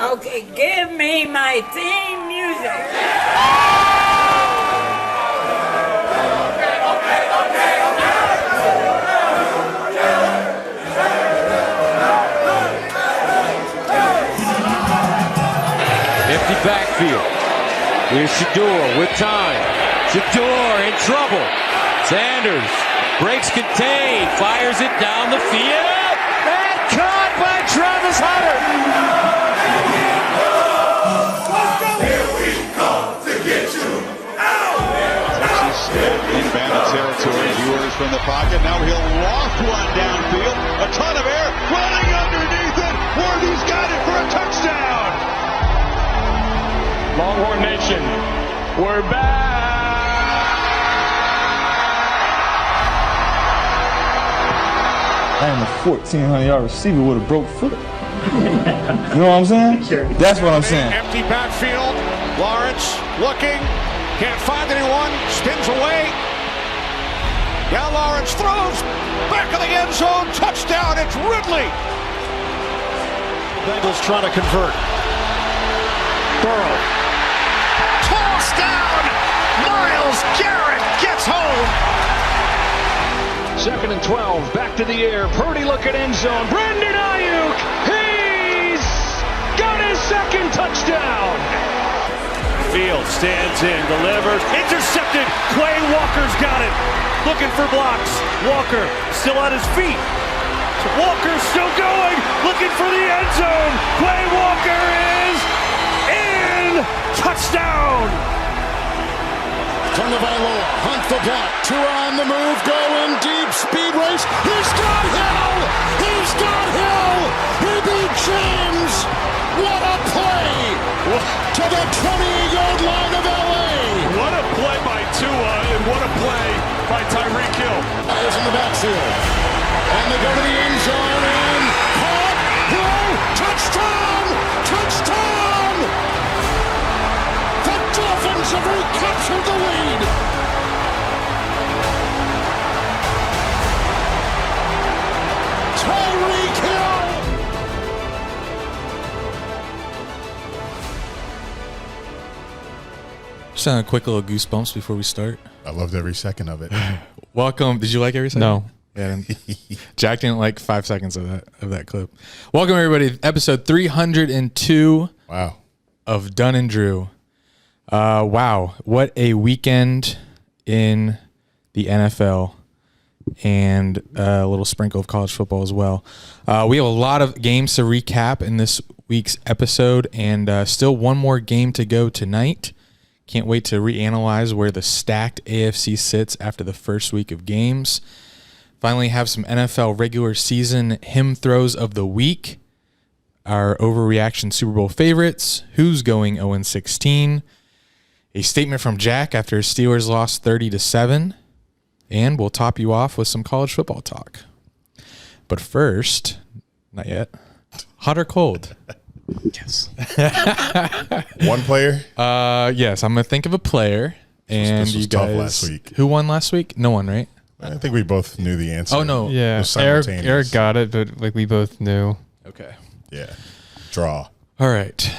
Okay, give me my theme music. Empty backfield. Here's Shador with time. Shador in trouble. Sanders breaks contain, fires it down the field, and caught by Travis Hunter. Here we come to get you out. Texas inbound territory. Viewers from the pocket. Now he'll loft one downfield. A ton of air running underneath it. Worthy's got it for a touchdown. Longhorn Nation, we're back. I am a 1,400-yard receiver with a broke foot. You know what I'm saying? Sure. That's what I'm saying. Empty backfield. Lawrence looking. Can't find anyone. Spins away. Now Lawrence throws. Back of the end zone. Touchdown. It's Ridley. Bengals trying to convert. Burrow. Toss down. Myles Garrett gets home. 2nd and 12, back to the air. Purdy looking end zone. Brandon Ayuk, he's got his second touchdown. Field stands in, delivers, intercepted. Quay Walker's got it. Looking for blocks. Walker still on his feet. Walker still going, looking for the end zone. Quay Walker is in. Touchdown. Tagovailoa, hunt the block, Tua on the move, going deep, speed race, he's got Hill! He's got Hill! He beat James! What a play! To the 20-yard line of LA! What a play by Tua and what a play by Tyreek Hill. Is in the backfield. And they go to the end zone and caught, Hill, touchdown! Touchdown! The Dolphins have recaptured the lead! Tyreek Hill! Just a quick little goosebumps before we start. I loved every second of it. Welcome. Did you like every second? No. Yeah. Jack didn't like 5 seconds of that clip. Welcome everybody. Episode 302. Wow. Of Dunn and Drew. Wow, what a weekend in the NFL and a little sprinkle of college football as well. We have a lot of games to recap in this week's episode and still one more game to go tonight. Can't wait to reanalyze where the stacked AFC sits after the first week of games. Finally have some NFL regular season hymn throws of the week. Our overreaction Super Bowl favorites. Who's going 0-16? A statement from Jack after his Steelers lost 30-7. And we'll top you off with some college football talk. But first, not yet. Hot or cold? Yes. One player? Yes, I'm going to think of a player. And This was you guys. tough last week. Who won last week? No one, right? I think we both knew the answer. Oh, no. Yeah, Eric got it, but like we both knew. Okay. Yeah. Draw. All right.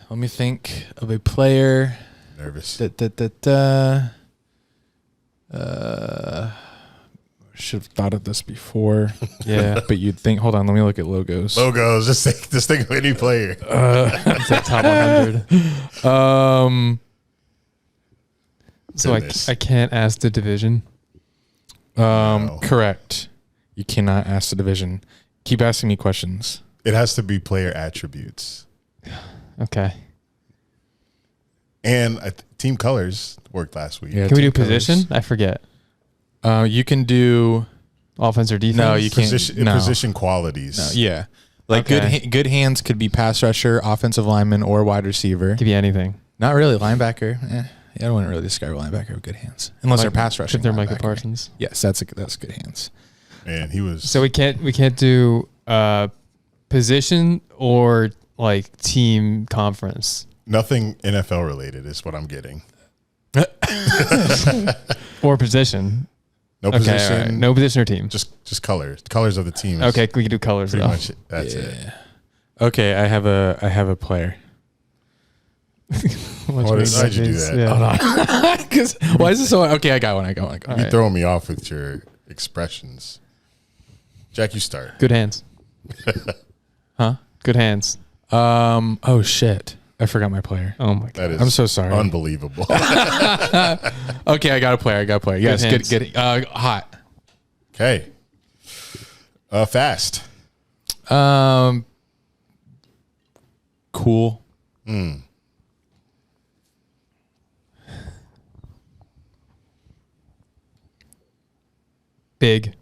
Let me think of a player. Nervous. Should have thought of this before. Yeah. But you'd think, hold on, let me look at logos. Logos. Just think of any player. It's the top 100. So I can't ask the division. No. Correct. You cannot ask the division. Keep asking me questions. It has to be player attributes. Okay. And team colors worked last week. Yeah, Can we do team colors. position? I forget. You can do Offense or defense? No, you can't. Position qualities. No, yeah. Like Okay. good hands could be pass rusher, offensive lineman, or wide receiver. Could be anything. Not really linebacker. I don't want to really describe a linebacker with good hands, unless they're pass rushing. If they're Micah linebacker. Parsons. Yes, that's good hands. And he was. So we can't do position or like team conference. Nothing NFL related is what I'm getting. Or position. No Okay, position. all right. No position or team. Just colors. Colors of the team. Okay, we can do colors. Pretty though. much. That's it. Okay, I have a player. Why'd you do that? Yeah. Because why is it so? Okay, I got one. You're throwing me off with your expressions. Jack, you start. Good hands. Huh? Good hands. Oh shit! I forgot my player. Oh my god. That is I'm so sorry. Unbelievable. Okay, I got a player. Yes, hands. good. Hot. Okay. Fast. Cool. Big.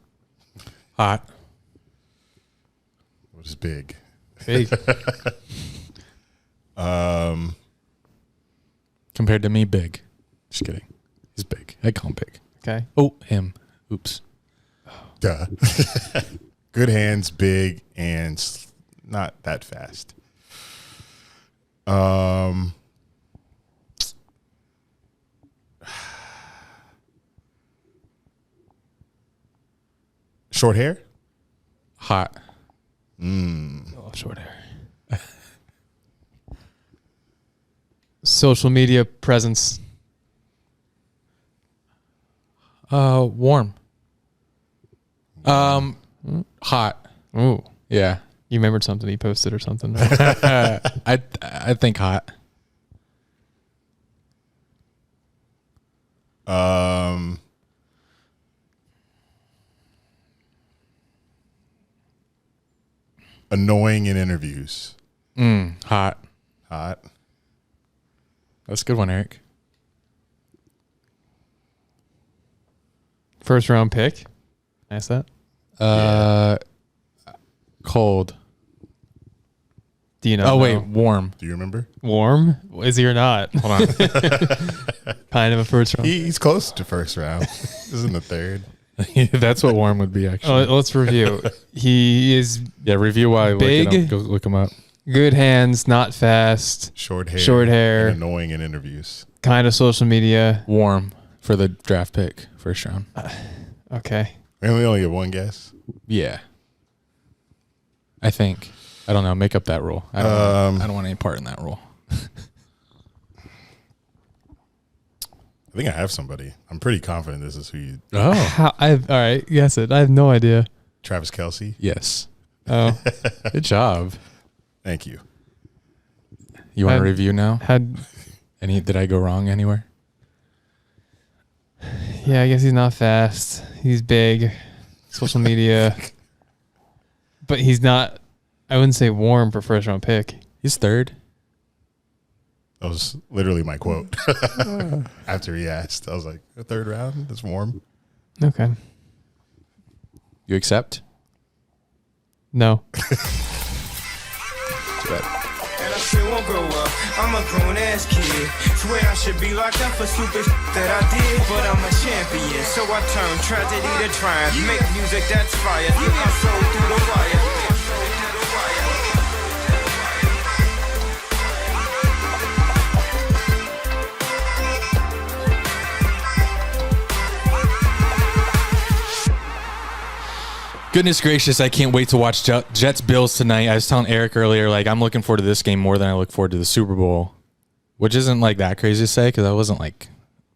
Hot. What is big? Big. Compared to me, big. Just kidding. He's big. I call him big. Okay. Oh, him. Oops. Duh. Good hands, big, and not that fast. Short hair? Hot. Oh, short hair. Social media presence. Warm. Hot. Ooh. Yeah. You remembered something he posted or something. I think hot. Annoying in interviews. Hot. Hot. That's a good one, Eric. First round pick. Ask that. Cold. Do you know? Oh, wait. Warm. Do you remember? Warm? Is he or not? Hold on. Kind of a first round. He's close to first round. This is in the third. That's what warm would be, actually. Let's review. He is Yeah, review why. Big. Go look him up. good hands, not fast, Short hair. and annoying in interviews. kind of social media. Warm for the draft pick, first round. Okay. We only get one guess. Yeah. I think. I don't know. Make up that rule. I don't want any part in that rule. I think I have somebody. I'm pretty confident this is who you. Oh. All right. Guess it. I have no idea. Travis Kelce. Yes. Oh. Good job. Thank you. You want to review now? Did I go wrong anywhere? Yeah, I guess he's not fast. He's big. Social media. But he's not, I wouldn't say warm for first round pick. He's third. That was literally my quote. After he asked, I was like, "A third round? That's warm." Okay. You accept? No. Too bad. And I still won't grow up. I'm a grown ass kid. Swear I should be locked up for stupid that I did, but I'm a champion. So I turn tragedy to triumph. Make music that's fire. Get my soul through the wire. Goodness gracious, I can't wait to watch Jets Bills tonight. I was telling Eric earlier, like, I'm looking forward to this game more than I look forward to the Super Bowl, which isn't like that crazy to say because I wasn't like,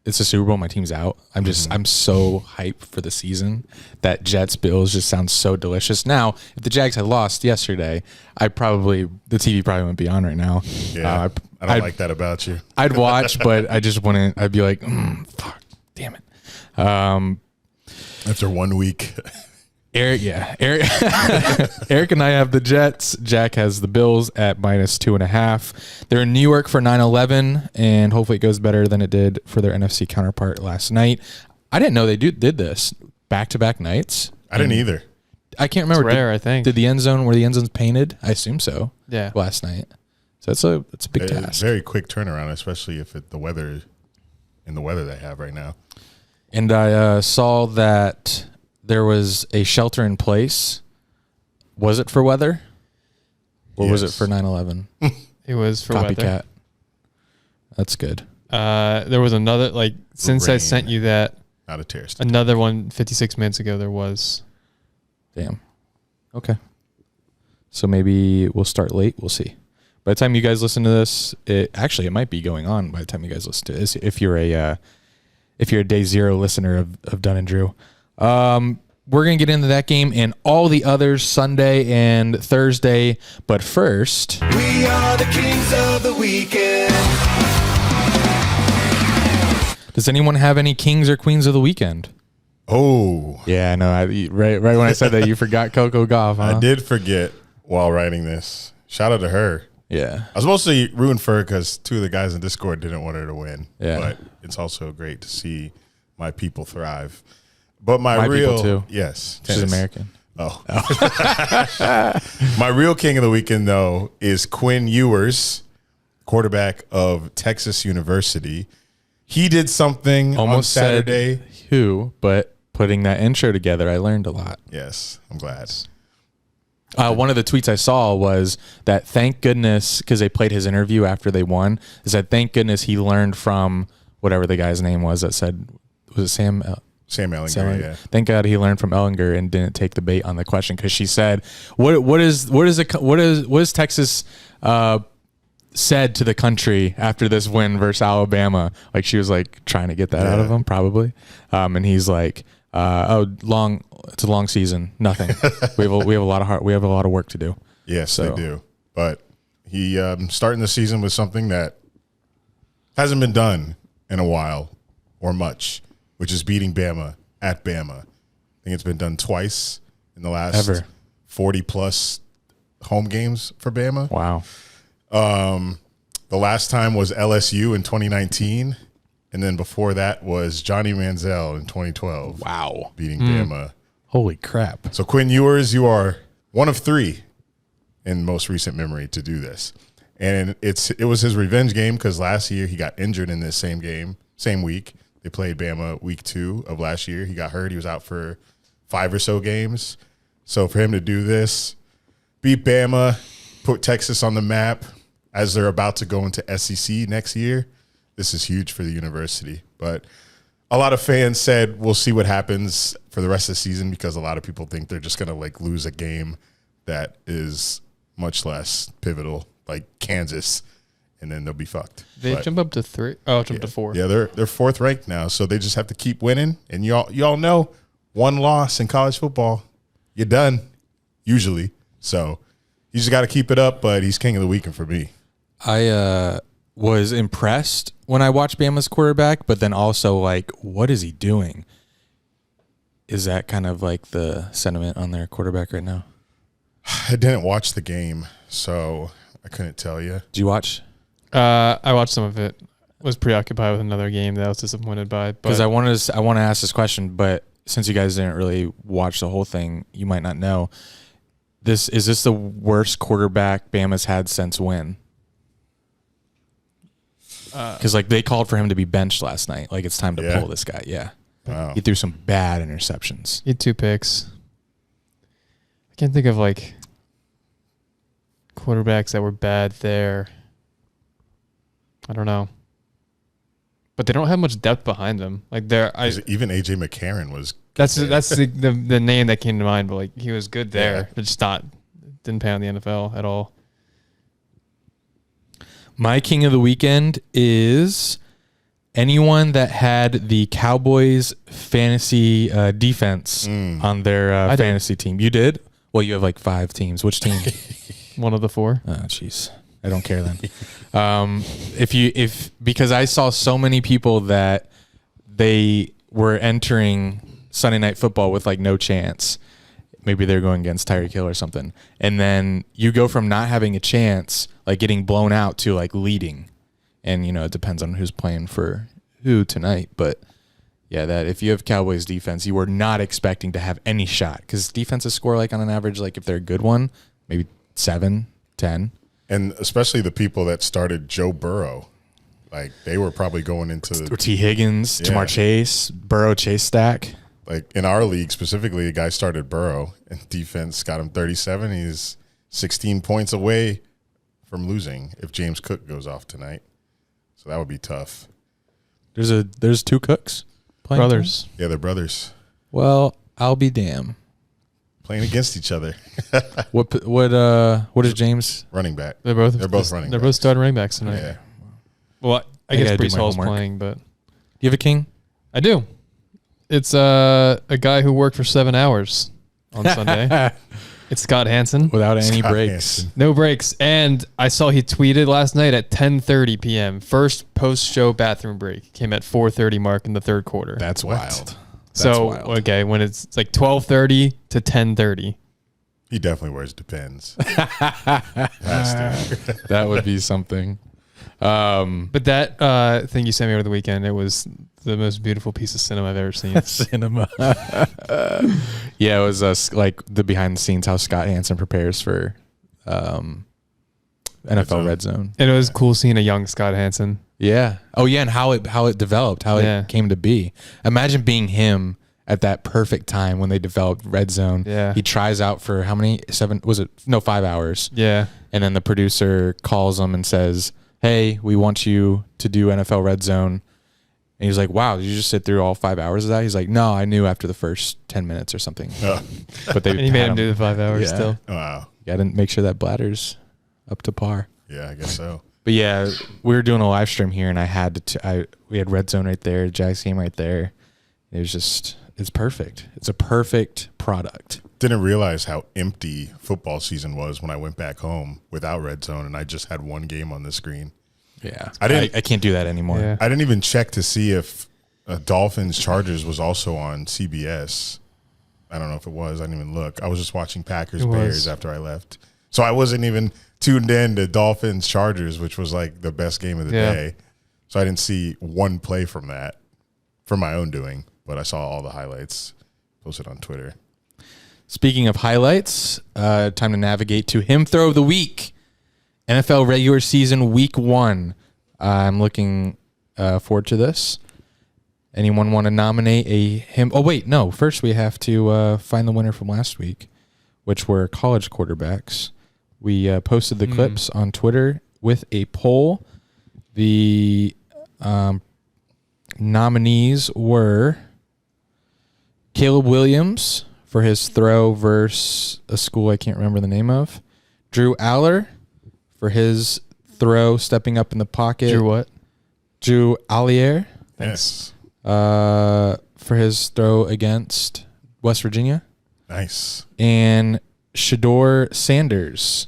it's a Super Bowl, my team's out. I'm so hyped for the season that Jets Bills just sounds so delicious. Now, if the Jags had lost yesterday, the TV probably wouldn't be on right now. Yeah, I don't like that about you. I'd watch, but I just wouldn't. I'd be like, fuck, damn it. After 1 week. Eric and I have the Jets. Jack has the Bills at -2.5. They're in New York for 9/11, and hopefully it goes better than it did for their NFC counterpart last night. I didn't know they did this back-to-back nights. I didn't either. I can't remember. It's rare, I think. Were the end zones painted? I assume so. Yeah. Last night. So that's a big It's task. very quick turnaround, especially if the weather they have right now. And I saw that there was a shelter in place. Was it for weather? Or was it Yes. for 9/11? It was for Copycat. weather. That's good. There was another, since I Rain. sent you that, Not a terrorist. another one 56 minutes ago, there was. Damn. Okay. So maybe we'll start late. We'll see. By the time you guys listen to this, it might be going on by the time you guys listen to this. If you're a day zero listener of Dunn and Drew. We're going to get into that game and all the others Sunday and Thursday. But first, we are the kings of the weekend. Does anyone have any kings or queens of the weekend? Oh. Yeah, no. Right when I said that, you forgot Coco Gauff, huh? I did forget while writing this. Shout out to her. Yeah. I was mostly rooting for her because 2 of the guys in Discord didn't want her to win. Yeah. But it's also great to see my people thrive. But my real people too. Yes. She's American. Oh. My real king of the weekend, though, is Quinn Ewers, quarterback of Texas University. He did something almost on Saturday. Said who, but putting that intro together, I learned a lot. Yes, I'm glad. One of the tweets I saw was that thank goodness, because they played his interview after they won, is that thank goodness he learned from whatever the guy's name was that said, was it Sam? Sam Ellinger, yeah. Thank God he learned from Ellinger and didn't take the bait on the question, because she said, "What is Texas said to the country after this win versus Alabama?" Like she was like trying to get that out of him, probably. And he's like, it's a long season. Nothing. we have a lot of work to do." Yes, they do. But he starting the season with something that hasn't been done in a while or much, which is beating Bama at Bama. I think it's been done twice in the last 40-plus home games for Bama. Wow. The last time was LSU in 2019, and then before that was Johnny Manziel in 2012. Wow. Beating Bama. Holy crap. So, Quinn Ewers, you are one of 3 in most recent memory to do this. And it was his revenge game because last year he got injured in this same game, same week. They played Bama week 2 of last year. He got hurt. He was out for 5 or so games. So for him to do this, beat Bama, put Texas on the map as they're about to go into SEC next year, this is huge for the university. But a lot of fans said we'll see what happens for the rest of the season because a lot of people think they're just going to lose a game that is much less pivotal, like Kansas, and then they'll be fucked. They jump up to 3. Oh, jump to 4. Yeah, they're 4th ranked now, so they just have to keep winning. And y'all know one loss in college football, you're done usually. So you just got to keep it up. But he's king of the weekend for me. I was impressed when I watched Bama's quarterback, but then also what is he doing? Is that kind of like the sentiment on their quarterback right now? I didn't watch the game, so I couldn't tell you. Did you watch? I watched some of it. Was preoccupied with another game that I was disappointed by. Because I want to ask this question, but since you guys didn't really watch the whole thing, you might not know. Is this the worst quarterback Bama's had since when? Because they called for him to be benched last night. It's time to pull this guy. Yeah. Wow. He threw some bad interceptions. He had 2 picks. I can't think of quarterbacks that were bad there. I don't know. But they don't have much depth behind them. Even AJ McCarron was. That's the name that came to mind. But he was good there. Yeah. But just didn't pay on the NFL at all. My king of the weekend is anyone that had the Cowboys fantasy defense on their fantasy team. You did? Well, you have 5 teams. Which team? One of the 4. Oh, jeez. I don't care then. Because I saw so many people that they were entering Sunday Night Football with no chance. Maybe they're going against Tyreek Hill or something. And then you go from not having a chance, getting blown out, to leading. And, it depends on who's playing for who tonight. But yeah, that if you have Cowboys defense, you were not expecting to have any shot. Because defenses score on an average, if they're a good one, maybe 7, 10. And especially the people that started Joe Burrow. They were probably going into or T. Higgins, Jamar Chase, Burrow Chase stack. In our league specifically, a guy started Burrow and defense got him 37. He's 16 points away from losing if James Cook goes off tonight. So that would be tough. There's 2 Cooks playing. Brothers. Yeah, they're brothers. Well, I'll be damned. playing against each other. What is James? Running back. They're both running They're backs. both starting running backs tonight. Yeah. Well, I gotta guess do Brees my Hall's homework. playing, but Do you have a king? I do. It's a guy who worked for 7 hours on Sunday. It's Scott Hansen. Without any Scott breaks. Hansen. No breaks. And I saw he tweeted last night at 10:30 p.m. First post-show bathroom break came at 4:30 mark in the third quarter. That's wild. So, That's wild. okay, when it's like 12:30 to 10:30. He definitely wears Depends. Has to. That would be something. But that thing you sent me over the weekend, it was the most beautiful piece of cinema I've ever seen. Cinema. Yeah, it was like the behind the scenes how Scott Hansen prepares for NFL Red Zone. And it was cool seeing a young Scott Hansen. Yeah. Oh yeah, and how it developed, how Yeah. it came to be. Imagine being him at that perfect time when they developed Red Zone. Yeah. He tries out for how many? 5 hours. Yeah. And then the producer calls him and says, "Hey, we want you to do NFL Red Zone." And he's like, "Wow, did you just sit through all 5 hours of that?" He's like, "No, I knew after the first 10 minutes or something." But they And he made him do the 5 hours Yeah. still. Wow. Got to make sure that bladder's up to par. Yeah, I guess so. But yeah, we were doing a live stream here, and I had we had Red Zone right there, Jags game right there. It was just, it's perfect. It's a perfect product. Didn't realize how empty football season was when I went back home without Red Zone, and I just had one game on the screen. Yeah, I can't do that anymore. Yeah. I didn't even check to see if Dolphins Chargers was also on CBS. I don't know if it was. I didn't even look. I was just watching Packers Bears after I left, so I wasn't even tuned in to Dolphins Chargers, which was like the best game of the day. So I didn't see one play from that for my own doing, but I saw all the highlights posted on Twitter. Speaking of highlights, time to navigate to Him Throw of the Week. NFL regular season week 1. I'm looking forward to this. Anyone want to nominate a him? Oh, wait, no. First, we have to find the winner from last week, which were college quarterbacks. We posted the clips on Twitter with a poll. The nominees were Caleb Williams for his throw versus a school I can't remember the name of. Drew Aller for his throw stepping up in the pocket. Drew what? Drew Allier Yes. for his throw against West Virginia. Nice. And Shador Sanders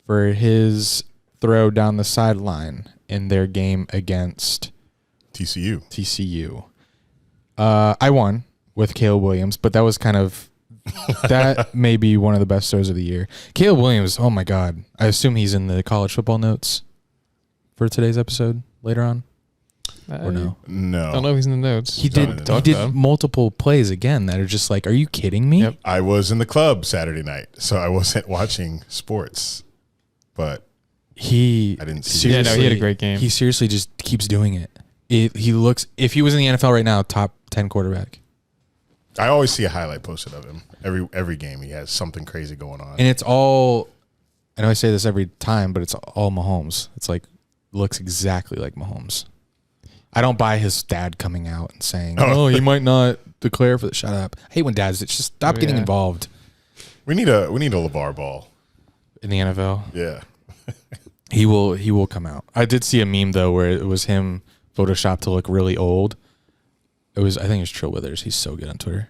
for his throw down the sideline in their game against TCU. I won with Caleb Williams, but that was kind of that may be one of the best throws of the year. Caleb Williams, oh my God. I assume he's in the college football notes for today's episode later on. Or no? No. I don't know if he's in the notes. He did multiple plays again that are just like, are you kidding me? Yep. I was in the club Saturday night, so I wasn't watching sports, but I didn't see Yeah, no, he had a great game. He seriously just keeps doing it. He looks, if he was in the NFL right now, top 10 quarterback. I always see a highlight posted of him. Every game he has something crazy going on. And it's all, I know I say this every time, but it's all Mahomes. It's like, looks exactly like Mahomes. I don't buy his dad coming out and saying, "Oh, he might not declare for the." Shut up! I hate when dads just stop getting involved. We need a LeVar Ball in the NFL. Yeah, he will come out. I did see a meme though where it was him photoshopped to look really old. I think it was Trill Withers. He's so good on Twitter.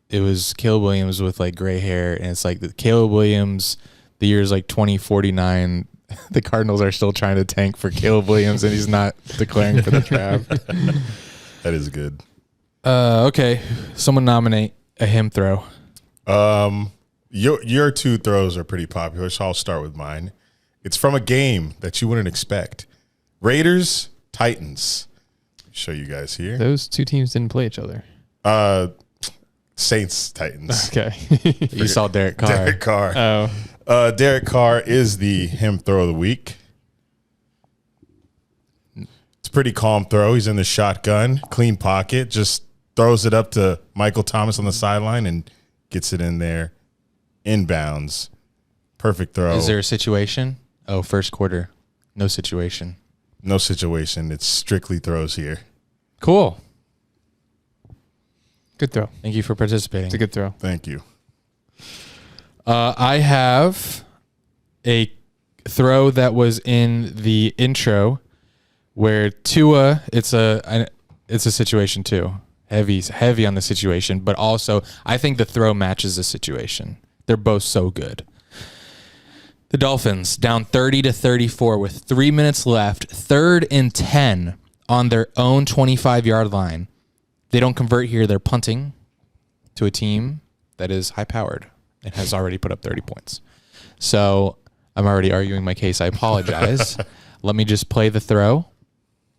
It was Caleb Williams with like gray hair, and it's like the Caleb Williams. The year is like 2049. The Cardinals are still trying to tank for Caleb Williams, and he's not declaring for the draft. That is good. Okay, someone nominate a him throw. Your two throws are pretty popular, so I'll start with mine. It's from a game that you wouldn't expect. Raiders, Titans. Show you guys here. Those two teams didn't play each other. Saints, Titans. Okay. You saw Derek Carr. Derek Carr. Oh. Derek Carr is the him throw of the week. It's a pretty calm throw. He's in the shotgun, clean pocket, just throws it up to Michael Thomas on the sideline and gets it in there, inbounds. Perfect throw. Is there a situation? Oh, first quarter. No situation. No situation. It's strictly throws here. Cool. Good throw. Thank you for participating. It's a good throw. Thank you. I have a throw that was in the intro where Tua, it's a situation too. Heavy on the situation, but also I think the throw matches the situation. They're both so good. The Dolphins down 30-34 with 3 minutes left, 3rd and 10 on their own 25-yard line. They don't convert here. They're punting to a team that is high-powered and has already put up 30 points. So I'm already arguing my case. I apologize. Let me just play the throw.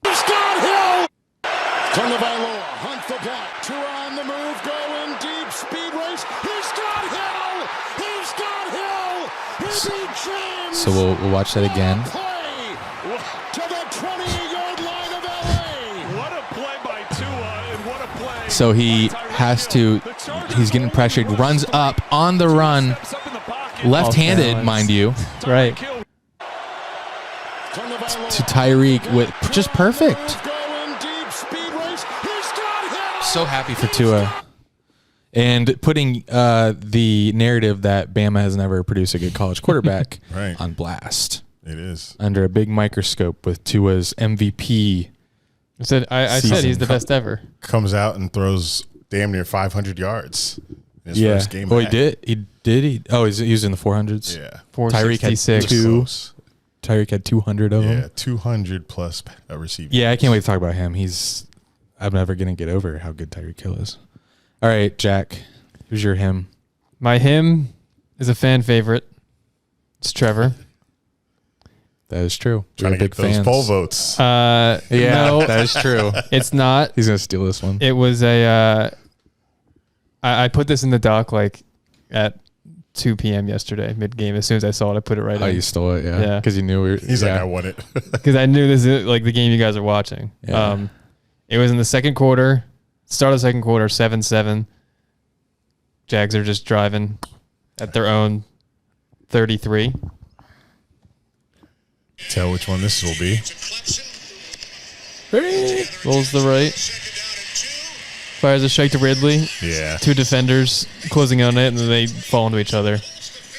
Scott Hill! Tagovailoa, hunt the block. Tua on the move, going deep, speed race. He's got Hill! He's got Hill! He beat James! So we'll watch that again. Play to the 20-yard line of LA! What a play by Tua, and what a play. So he has to, he's getting pressured, runs up on the run, left-handed, mind you. Right. To Tyreek with just perfect. So happy for Tua. And putting the narrative that Bama has never produced a good college quarterback Right. on blast. It is. Under a big microscope with Tua's MVP. I said he's the best ever. Comes out and throws damn near 500 yards in his first game. Oh, back. he did. Oh, he was in the 400s. Yeah. Tyreek had 466. two. Tyreek had 200 of them. Yeah, 200 plus receiving. Yeah, I can't wait to talk about him. I'm never going to get over how good Tyreek Hill is. All right, Jack, who's your him? My him is a fan favorite. It's Trevor. That is true. Trying We're to big get those fans. poll votes. Yeah, no, that is true. it's not. He's going to steal this one. It was a. I put this in the doc like at 2 p.m. yesterday, mid game. As soon as I saw it, I put it right Oh, in. you stole it, yeah. Yeah. Because you knew we were. He's like, I won it. Because I knew this is like the game you guys are watching. Yeah. It was in the second quarter. Start of the second quarter, 7-7. Jags are just driving at their own 33. Tell which one this will be. Rolls the right. Fires a shake to Ridley. Yeah. 2 defenders closing on it, and then they fall into each other.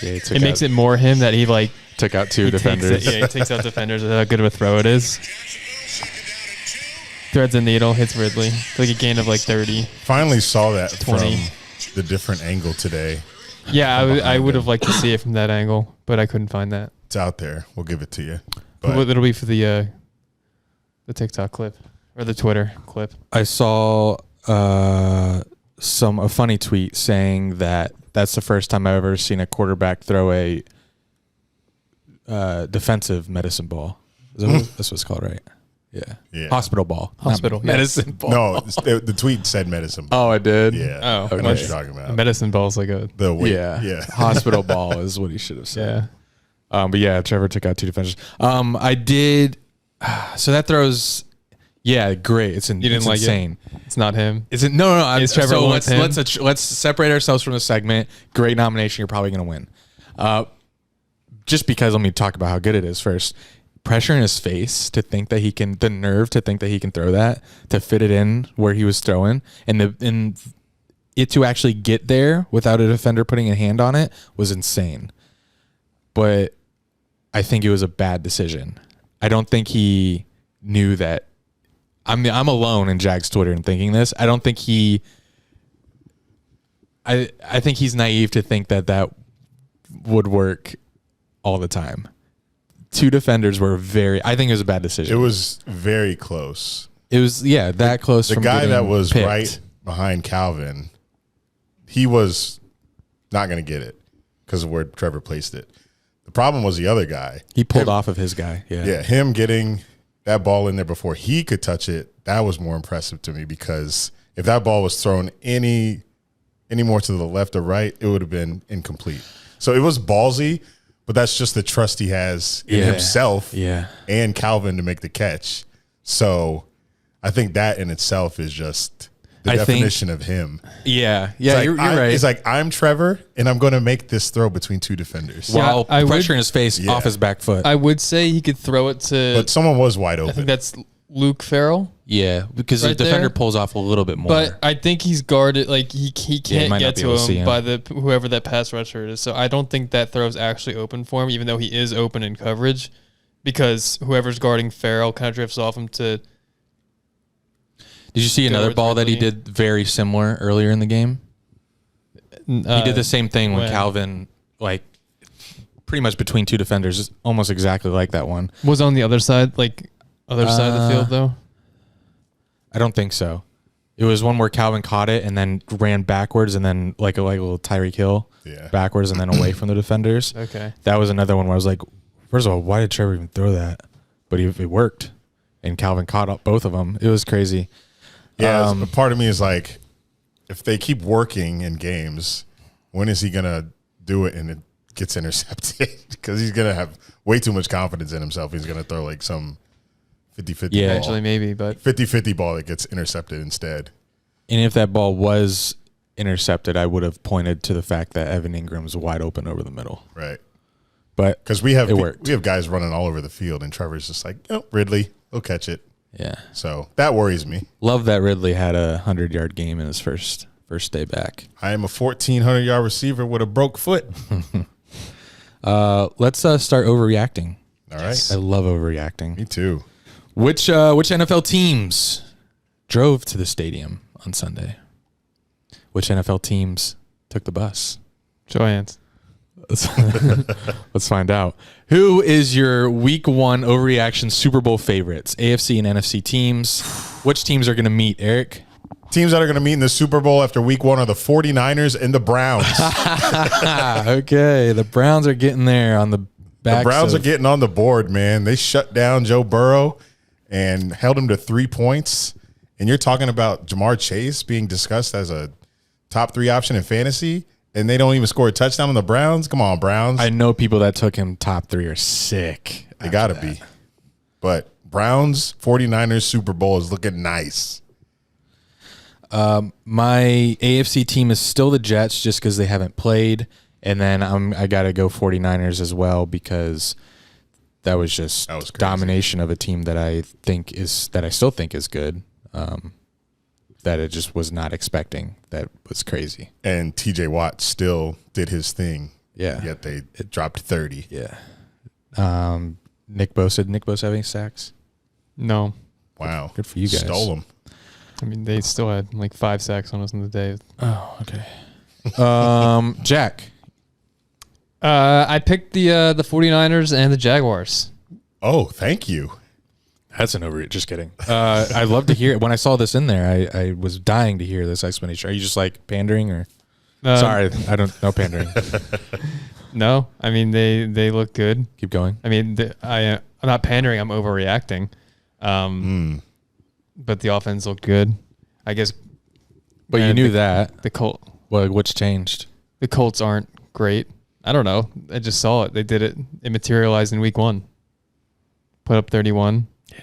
Yeah, It makes it more him that he like took out 2 defenders. he takes out defenders. That's how good of a throw it is. Threads a needle, hits Ridley. It's like a gain of like 30. Finally saw that 20. from the different angle today. Yeah, I would have liked to see it from that angle, but I couldn't find that. It's out there. We'll give it to you. But It'll be for the TikTok clip or the Twitter clip. I saw a funny tweet saying that that's the first time I've ever seen a quarterback throw a defensive medicine ball. That's what it's called, right? Yeah. Hospital ball. Hospital, Not medicine ball. no, the tweet said medicine ball. Oh, I did? Yeah. Oh, I know what you're talking A about. medicine ball's like a The weight. Yeah. Yeah. Hospital ball is what he should have said. yeah. But yeah, Trevor took out 2 defenders. I did. So that throws. Yeah, great. It's You didn't it's like insane. It's not him. Is it? No. Is Trevor so wants let's separate ourselves from the segment. Great nomination. You're probably going to win. Just because let me talk about how good it is first. Pressure in his face to think that he can, the nerve to think that he can throw that, to fit it in where he was throwing, and it to actually get there without a defender putting a hand on it was insane. But I think it was a bad decision. I don't think he knew that. I'm alone in Jags Twitter and thinking this. I don't think he. I think he's naive to think that would work all the time. 2 defenders were I think it was a bad decision. It was very close. It was, that close. The from guy getting that was picked. right behind Calvin, he was not going to get it because of where Trevor placed it. The problem was the other guy. He pulled off of his guy. Yeah, him getting that ball in there before he could touch it, that was more impressive to me because if that ball was thrown any more to the left or right, it would have been incomplete. So it was ballsy, but that's just the trust he has in himself and Calvin to make the catch. So I think that in itself is just the definition of him. Yeah, Like, you're right. It's like, I'm Trevor, and I'm going to make this throw between 2 defenders. While I pressure would- in his face off his back foot. I would say he could throw it to. But someone was wide I think open. that's Luke Farrell. Yeah, because Right the defender there. pulls off a little bit more. But I think he's guarded. Like he can't might get not be to able to see him him. by whoever that pass rusher is. So I don't think that throw's actually open for him, even though he is open in coverage, because whoever's guarding Farrell kind of drifts off him to. Did you see another towards ball that he Ridley. did very similar earlier in the game? He did the same thing when when? Calvin, like, pretty much between two defenders, almost exactly like that one. Was on the other side, like other side of the field, though. I don't think so. It was one where Calvin caught it and then ran backwards and then like a little Tyreek Hill backwards and then away from the defenders. Okay. That was another one where I was like, first of all, why did Trevor even throw that? But it worked. And Calvin caught up both of them. It was crazy. Yeah, a part of me is like, if they keep working in games, when is he going to do it and it gets intercepted? Because he's going to have way too much confidence in himself. He's going to throw like some 50-50 ball. Eventually, maybe, but 50-50 ball that gets intercepted instead. And if that ball was intercepted, I would have pointed to the fact that Evan Ingram's wide open over the middle. Right. But because we have worked. we have guys running all over the field, and Trevor's just like, oh, Ridley, he'll catch it. Yeah. So that worries me. Love that Ridley had a 100-yard game in his first day back. I am a 1,400-yard receiver with a broke foot. Let's start overreacting. All right. I love overreacting. Me too. Which NFL teams drove to the stadium on Sunday? Which NFL teams took the bus? Giants. Let's find out. Who is your Week 1 overreaction Super Bowl favorites? AFC and NFC teams. Which teams are going to meet, Eric? Teams that are going to meet in the Super Bowl after Week 1 are the 49ers and the Browns. Okay, the Browns are getting there on the back. The Browns are getting on the board, man. They shut down Joe Burrow and held him to 3 points. And you're talking about Jamar Chase being discussed as a top 3 option in fantasy, and they don't even score a touchdown on the Browns? Come on, Browns. I know people that took him top 3 are sick. They got to be. But Browns, 49ers Super Bowl is looking nice. My AFC team is still the Jets just because they haven't played. And then I got to go 49ers as well because that was just domination of a team that I still think is good. That it just was not expecting. That was crazy. And TJ Watt still did his thing. Yeah. Yet they dropped 30. Yeah. Nick Bosa. Did Nick Bosa have any sacks? No. Wow. Good for you guys. Stole them. I mean, they still had like 5 sacks on us in the day. Oh, okay. Jack. I picked the 49ers and the Jaguars. Oh, thank you. That's an overreaction. Just kidding. I'd love to hear it. When I saw this in there, I was dying to hear this explanation. Are you just like pandering or? Sorry, I don't know pandering. No, I mean they look good. Keep going. I mean I'm not pandering. I'm overreacting. But the offense looked good. I guess. But you knew that the Colts. Well, what's changed? The Colts aren't great. I don't know. I just saw it. They did it. It materialized in Week 1. Put up 31. Yeah,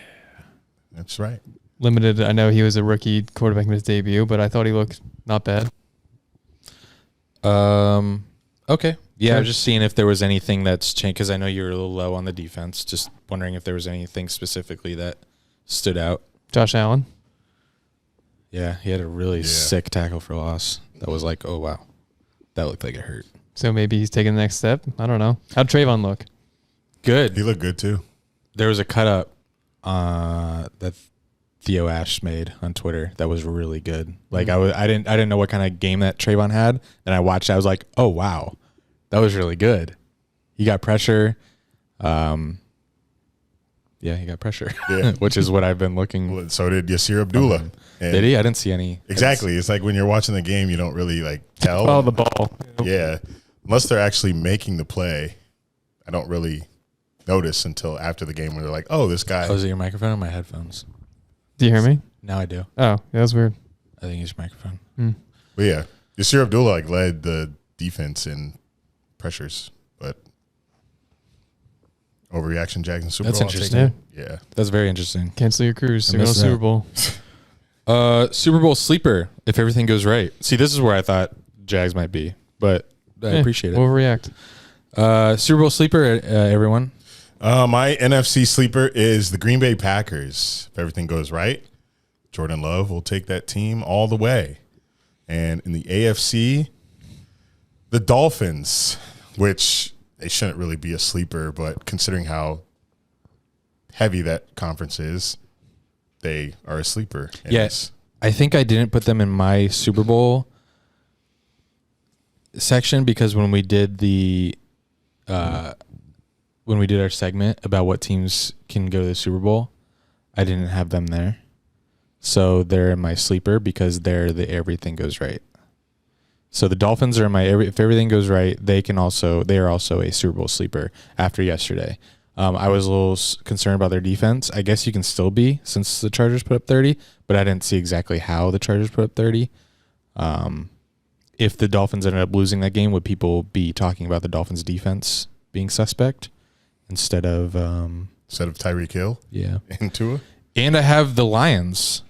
that's right. Limited. I know he was a rookie quarterback in his debut, but I thought he looked not bad. Okay. Yeah, Sure. I was just seeing if there was anything that's changed because I know you were a little low on the defense. Just wondering if there was anything specifically that stood out. Josh Allen. Yeah, he had a really sick tackle for loss. That was like, oh wow, that looked like it hurt. So maybe he's taking the next step. I don't know. How'd Trayvon look? Good. He looked good too. There was a cut up that Theo Ash made on Twitter that was really good. Like I didn't know what kind of game that Trayvon had, and I watched it. I was like, oh wow, that was really good. He got pressure. Yeah, he got pressure, which is what I've been looking. Well, so did Yasir Abdullah. Did he? I didn't see any. Exactly. It's like when you're watching the game, you don't really like tell. Oh, the ball. Yeah. Unless they're actually making the play, I don't really notice until after the game when they're like, oh, this guy. Oh, is it your microphone or my headphones? Do you hear me? Now I do. Oh, yeah, that's weird. I think it's your microphone. But yeah, Yasir Abdullah like led the defense in pressures, but overreaction, Jackson Super That's Bowl. interesting. Yeah. That's very interesting. Cancel your cruise. I You're going to missed Super that. Bowl. Super Bowl sleeper, if everything goes right. See, this is where I thought Jags might be, but I appreciate it. Overreact. Super Bowl sleeper, everyone. My NFC sleeper is the Green Bay Packers. If everything goes right, Jordan Love will take that team all the way. And in the AFC, the Dolphins, which they shouldn't really be a sleeper, but considering how heavy that conference is, they are a sleeper. Yes. I think I didn't put them in my Super Bowl section because when we did our segment about what teams can go to the Super Bowl, I didn't have them there. So they're in my sleeper because they're the everything goes right. So the Dolphins are in my if everything goes right, they are also a Super Bowl sleeper after yesterday. I was a little concerned about their defense. I guess you can still be since the Chargers put up 30, but I didn't see exactly how the Chargers put up 30. If the Dolphins ended up losing that game, would people be talking about the Dolphins defense being suspect instead of Tyreek Hill? Yeah. And Tua? And I have the Lions.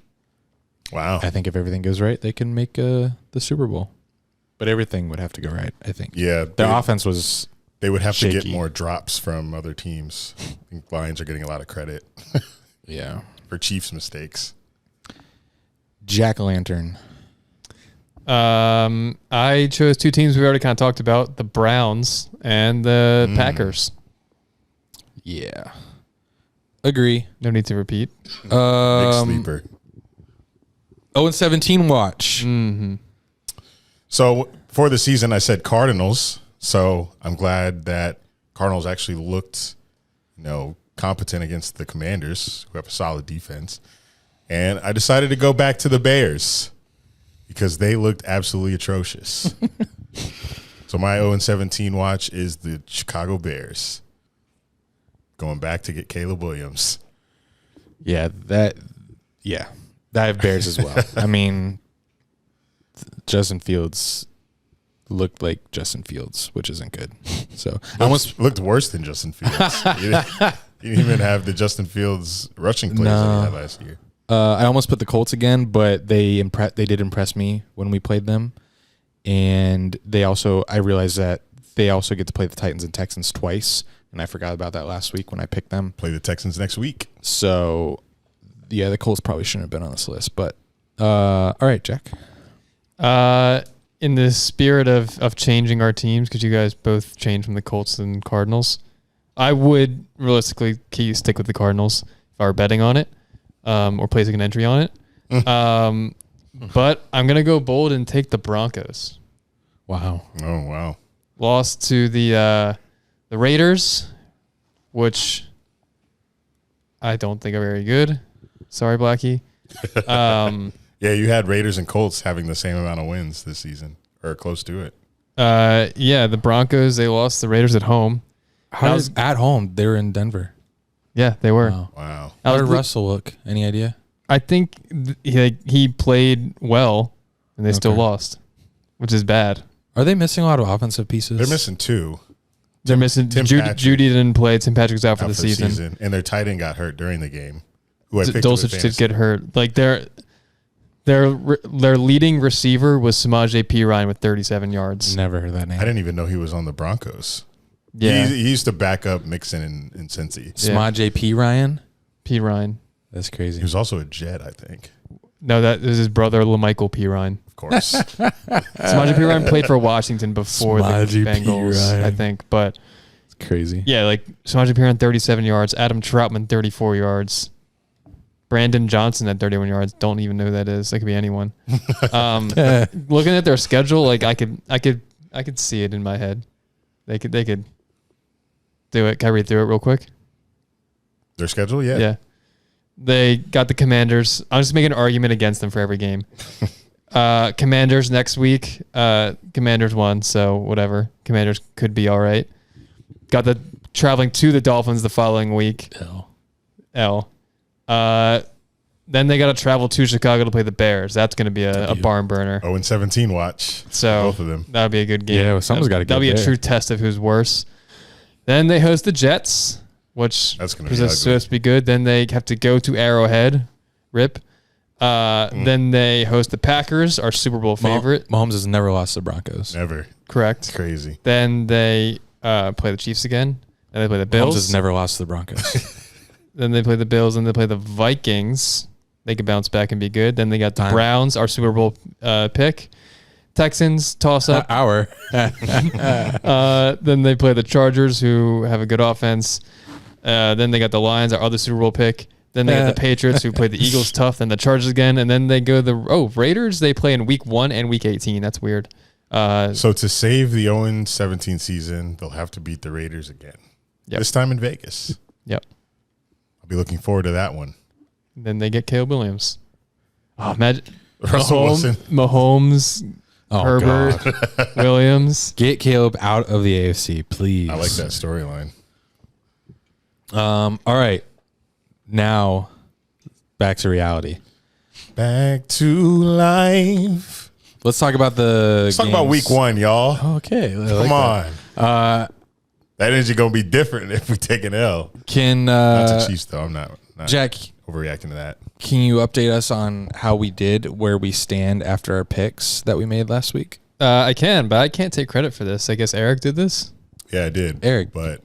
Wow. I think if everything goes right, they can make the Super Bowl. But everything would have to go right, I think. Yeah. Their offense was They would have shaky. to get more drops from other teams. I think Lions are getting a lot of credit. Yeah. For Chiefs' mistakes. Jack-o'-lantern. I chose two teams we already kind of talked about, the Browns and the Packers. Yeah. Agree. No need to repeat. Big sleeper. 0-17 watch. Mm-hmm. So for the season, I said Cardinals. So I'm glad that Cardinals actually looked, competent against the Commanders, who have a solid defense. And I decided to go back to the Bears because they looked absolutely atrocious. So my 0-17 watch is the Chicago Bears. Going back to get Caleb Williams. Yeah, I have Bears as well. I mean, Justin Fields looked like Justin Fields, which isn't good. So I almost looked worse than Justin Fields. You didn't even have the Justin Fields rushing plays that he had last year. I almost put the Colts again, but they did impress me when we played them, and I realized that they also get to play the Titans and Texans twice, and I forgot about that last week when I picked them. Play the Texans next week. So, yeah, the Colts probably shouldn't have been on this list, but all right, Jack. In the spirit of changing our teams, because you guys both changed from the Colts and Cardinals, I would realistically stick with the Cardinals if I were betting on it, or placing an entry on it. But I'm gonna go bold and take the Broncos. Wow. Oh wow. Lost to the Raiders, which I don't think are very good. Sorry, Blackie. Yeah, you had Raiders and Colts having the same amount of wins this season, or close to it. Yeah, the Broncos, they lost the Raiders at home. At home? They were in Denver. Yeah, they were. Wow. How did Russell look? Any idea? I think he played well, and they still lost, which is bad. Are they missing a lot of offensive pieces? They're missing two. They're missing Judy didn't play. Tim Patrick's out for the season. And their tight end got hurt during the game. Who I picked Dulcich did get hurt. Like their leading receiver was Samaje Perine with 37 yards. Never heard that name. I didn't even know he was on the Broncos. Yeah, he used to back up Mixon and Cincy. Samaje Perine. That's crazy. He was also a Jet, I think. No, that is his brother, LaMichael Perine. Of course. Samaje Perine played for Washington before the Bengals, I think. But it's crazy. Yeah, like Samaje Perine, 37 yards. Adam Troutman, 34 yards. Brandon Johnson at 31 yards. Don't even know who that is. That could be anyone. Looking at their schedule, like I could see it in my head. They could do it. Can I read through it real quick? Their schedule, yeah. Yeah. They got the Commanders. I'm just making an argument against them for every game. Commanders next week. Commanders won, so whatever. Commanders could be all right. Got the traveling to the Dolphins the following week. L. Then they got to travel to Chicago to play the Bears. That's going to be a barn burner. 0-17 watch. So both of them. That'll be a good game. Yeah, someone's got to get That'll be a true test of who's worse. Then they host the Jets, which that's going to supposed to be good. Then they have to go to Arrowhead. Rip. Then they host the Packers, our Super Bowl favorite. Mahomes has never lost to the Broncos. Never. Correct. It's crazy. Then they play the Chiefs again. And they play the Bills. Mahomes has never lost to the Broncos. Then they play the Bills, and they play the Vikings. They could bounce back and be good. Then they got the Browns, our Super Bowl pick. Texans, toss up. Then they play the Chargers, who have a good offense. Then they got the Lions, our other Super Bowl pick. Then they got the Patriots, who play the Eagles tough. Then the Chargers again. And then they go Raiders. They play in Week 1 and Week 18. That's weird. So to save the 0-17 season, they'll have to beat the Raiders again. Yep. This time in Vegas. Yep. I'll be looking forward to that one. Then they get Caleb Williams. Oh, imagine Russell Wilson. Mahomes, Herbert, Williams. Get Caleb out of the AFC, please. I like that storyline. All right. Now, back to reality. Back to life. Let's talk about Let's talk about Week 1, y'all. Okay. Come on. That energy going to be different if we take an L. Not the Chiefs, though. I'm not Jack, overreacting to that. can you update us on how we did, where we stand after our picks that we made last week? I can, but I can't take credit for this. I guess Eric did this. Yeah, I did. Eric. But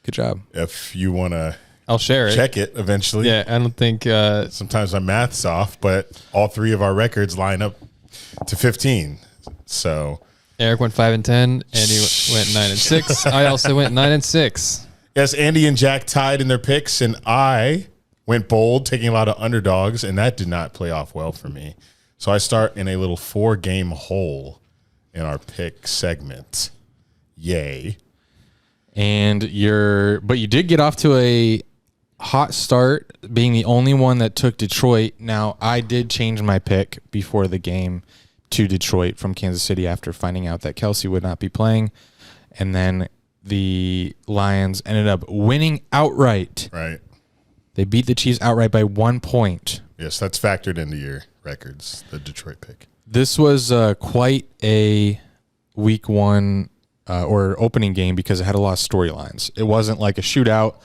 good job. If you want to I'll share it. Check it eventually. Yeah, I don't think... sometimes my math's off, but all three of our records line up to 15. So... Eric went 5 and 10. Andy went 9 and 6. I also went 9 and 6. Yes, Andy and Jack tied in their picks, and I went bold, taking a lot of underdogs, and that did not play off well for me. So I start in a little 4-game hole in our pick segment. Yay. And but you did get off to a hot start, being the only one that took Detroit. Now, I did change my pick before the game to Detroit from Kansas City after finding out that Kelsey would not be playing. And then the Lions ended up winning outright. Right. They beat the Chiefs outright by 1 point. Yes, that's factored into your records, the Detroit pick. This was quite a week 1 or opening game because it had a lot of storylines. It wasn't like a shootout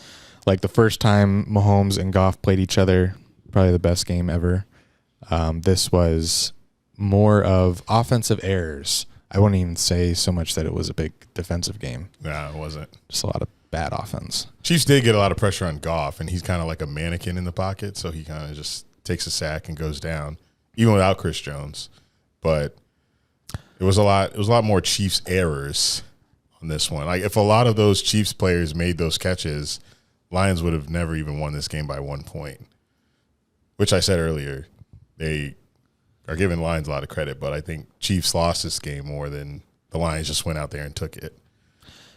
like the first time Mahomes and Goff played each other, probably the best game ever. This was more of offensive errors. I wouldn't even say so much that it was a big defensive game. No, it wasn't. Just a lot of bad offense. Chiefs did get a lot of pressure on Goff, and he's kind of like a mannequin in the pocket, so he kind of just takes a sack and goes down, even without Chris Jones. But it was a lot more Chiefs errors on this one. Like if a lot of those Chiefs players made those catches, Lions would have never even won this game by 1 point. Which I said earlier, they are giving Lions a lot of credit, but I think Chiefs lost this game more than the Lions just went out there and took it.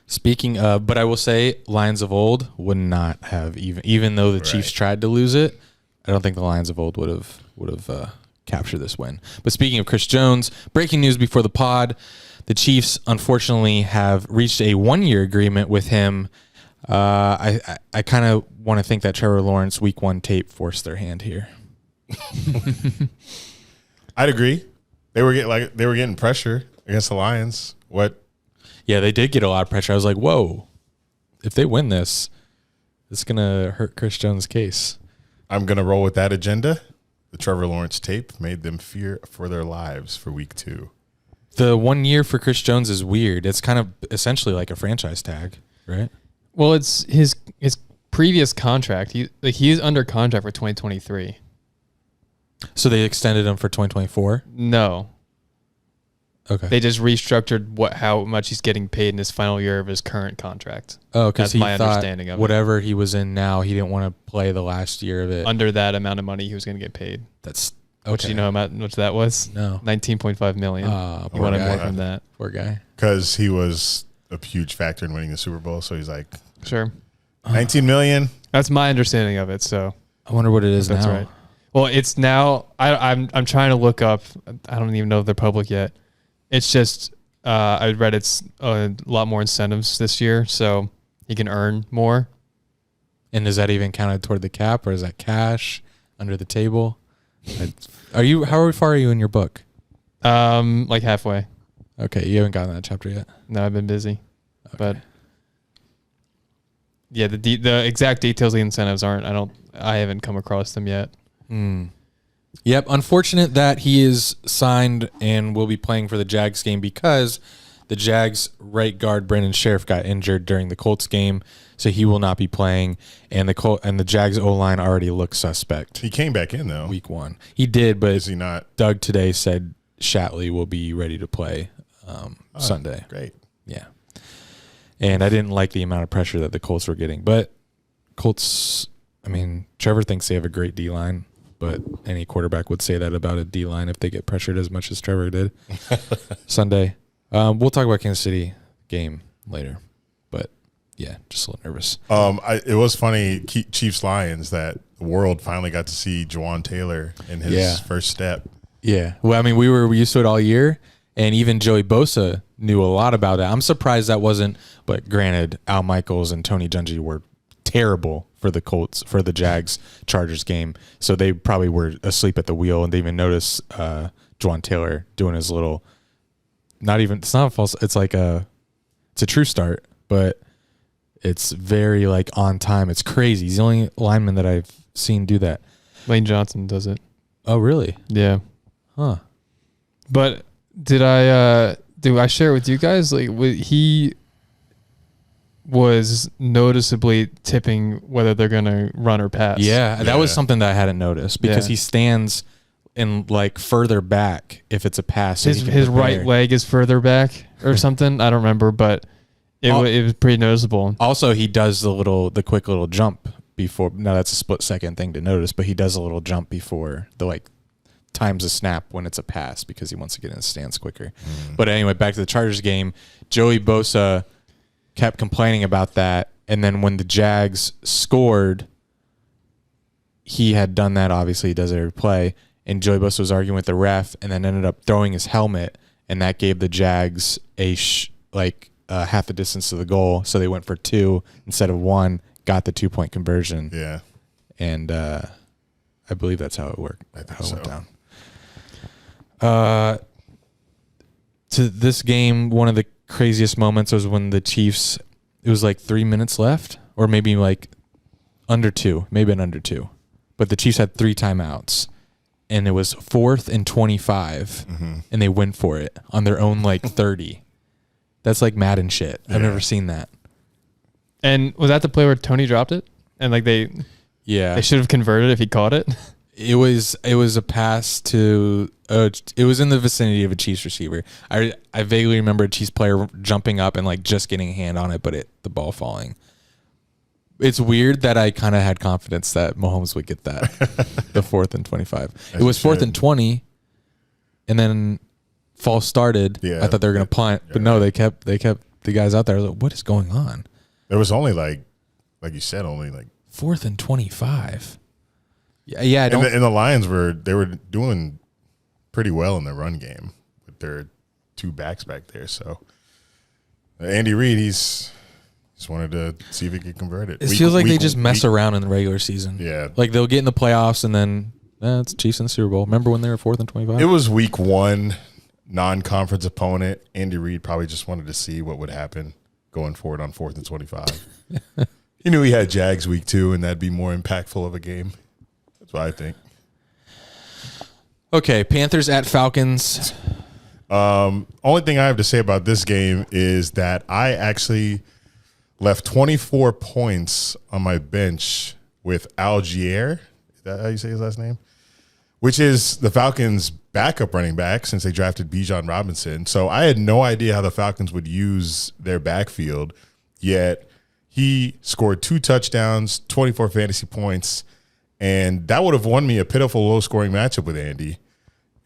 Speaking of, but I will say Lions of old would not have even though the Chiefs tried to lose it, I don't think the Lions of old would have captured this win. But speaking of Chris Jones, breaking news before the pod, the Chiefs unfortunately have reached a 1-year agreement with him. I kind of want to think that Trevor Lawrence week 1 tape forced their hand here. I'd agree. They were getting pressure against the Lions. What? Yeah, they did get a lot of pressure. I was like, whoa, if they win this, it's going to hurt Chris Jones' case. I'm going to roll with that agenda. The Trevor Lawrence tape made them fear for their lives for week 2. The 1 year for Chris Jones is weird. It's kind of essentially like a franchise tag, right? Well, it's his previous contract. He is under contract for 2023. So they extended him for 2024? No. Okay. They just restructured how much he's getting paid in his final year of his current contract. Oh, because that's my understanding of whatever he was in now, he didn't want to play the last year of it. Under that amount of money, he was going to get paid. That's okay. Which, you know how much that was? No. $19.5 million. He wanted more from that. Poor guy. Because he was a huge factor in winning the Super Bowl, so he's like, sure. $19 million. That's my understanding of it. So I wonder what it is now. That's right. Well, it's now. I'm trying to look up. I don't even know if they're public yet. It's just I read it's a lot more incentives this year, so he can earn more. And is that even counted toward the cap, or is that cash under the table? How far are you in your book? Like halfway. Okay, you haven't gotten that chapter yet. No, I've been busy, but yeah, the exact details of the incentives I haven't come across them yet. Yep. Unfortunate that he is signed and will be playing for the Jags game because the Jags right guard Brandon Sheriff got injured during the Colts game, so he will not be playing. And the Jags O-line already looks suspect. He came back in though. Week 1. He did, but is he not? Doug today said Shatley will be ready to play Sunday. Great. Yeah. And I didn't like the amount of pressure that the Colts were getting. But Colts, I mean, Trevor thinks they have a great D-line, but any quarterback would say that about a D-line if they get pressured as much as Trevor did Sunday. We'll talk about Kansas City game later. But, yeah, just a little nervous. It was funny, Chiefs-Lions, that the world finally got to see Juwan Taylor in his first step. Yeah. Well, I mean, we were used to it all year, and even Joey Bosa knew a lot about it. I'm surprised that wasn't, but granted, Al Michaels and Tony Dungy were terrible for the Colts, for the Jags-Chargers game, so they probably were asleep at the wheel, and they even noticed Juwan Taylor doing his little, it's not a false, it's a true start, but it's very, like, on time. It's crazy. He's the only lineman that I've seen do that. Lane Johnson does it. Oh, really? Yeah. Huh. But did I share it with you guys? Like, he was noticeably tipping whether they're going to run or pass. Yeah, that was something that I hadn't noticed because he stands in, like, further back if it's a pass. So his right leg is further back or something. I don't remember, but it was pretty noticeable. Also, he does the quick little jump before. Now, that's a split-second thing to notice, but he does a little jump before the, like, times a snap when it's a pass because he wants to get in his stance quicker. But anyway, back to the Chargers game. Joey Bosa kept complaining about that, and then when the Jags scored, he had done that. Obviously, he does it every play, and Joey Bosa was arguing with the ref and then ended up throwing his helmet, and that gave the Jags half the distance to the goal, so they went for 2 instead of 1, got the 2-point conversion. Yeah. And I believe that's how it worked. It went down. To this game, one of the craziest moments was when the Chiefs, it was like 3 minutes left, or maybe like under 2, but the Chiefs had 3 timeouts, and it was 4th and 25, and they went for it on their own, like, 30. That's like Madden shit. I've never seen that. And was that the play where Tony dropped it? And, like, they should have converted if he caught it? It was a pass to it was in the vicinity of a Chiefs receiver. I vaguely remember a Chiefs player jumping up and, like, just getting a hand on it, but the ball falling. It's weird that I kind of had confidence that Mahomes would get that, the 4th and 25. It was 4th and 20, and then false started. Yeah, I thought they were going to punt, but no, they kept the guys out there. I was like, what is going on? There was only like you said, only like 4th and 25. Yeah. I don't. And the Lions were doing pretty well in the run game with their 2 backs back there. So Andy Reid, he's just wanted to see if he could convert it. It feels like they just mess around in the regular season. Yeah, like they'll get in the playoffs and then it's Chiefs in the Super Bowl. Remember when they were 4th and 25? It was week 1, non-conference opponent. Andy Reid probably just wanted to see what would happen going forward on 4th and 25. He knew he had Jags week 2, and that'd be more impactful of a game. That's what I think. Okay, Panthers at Falcons. Only thing I have to say about this game is that I actually left 24 points on my bench with Algier. Is that how you say his last name? Which is the Falcons' backup running back since they drafted Bijan Robinson. So I had no idea how the Falcons would use their backfield, yet he scored 2 touchdowns, 24 fantasy points, and that would have won me a pitiful low-scoring matchup with Andy.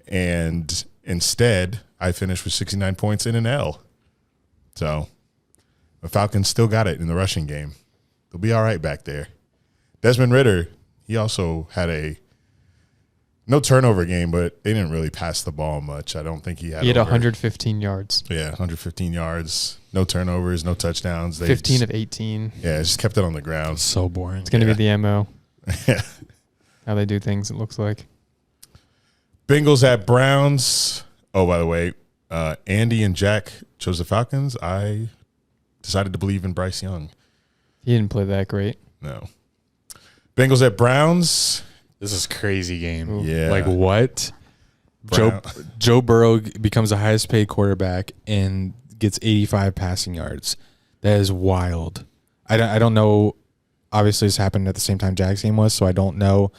And instead, I finished with 69 points in an L. So the Falcons still got it in the rushing game. They'll be all right back there. Desmond Ridder, he also had a no turnover game, but they didn't really pass the ball much. I don't think he had 115 yards. Yeah, 115 yards. No turnovers, no touchdowns. 15 of 18. Yeah, just kept it on the ground. So boring. It's going to be the MO. Yeah. How they do things, it looks like. Bengals at Browns. Oh, by the way, Andy and Jack chose the Falcons. I decided to believe in Bryce Young. He didn't play that great. No. Bengals at Browns. This is a crazy game. Ooh. Yeah. Like what? Joe Burrow becomes the highest paid quarterback and gets 85 passing yards. That is wild. I don't know. Obviously, this happened at the same time Jack's game was, so I don't know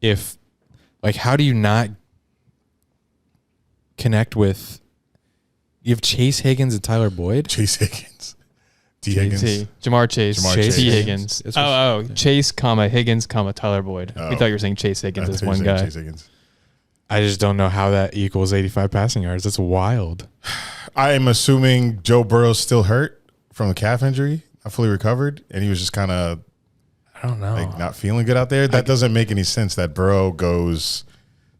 if, like, how do you not connect with? You have Chase Higgins and Tyler Boyd. Chase Higgins. T. Higgins. Jamar Chase. T. Higgins. Chase, Higgins, Tyler Boyd. We thought you were saying Chase Higgins as one guy. Chase Higgins. I just don't know how that equals 85 passing yards. That's wild. I'm assuming Joe Burrow's still hurt from a calf injury, not fully recovered, and he was just kind of, I don't know, like, not feeling good out there. That doesn't make any sense that Burrow goes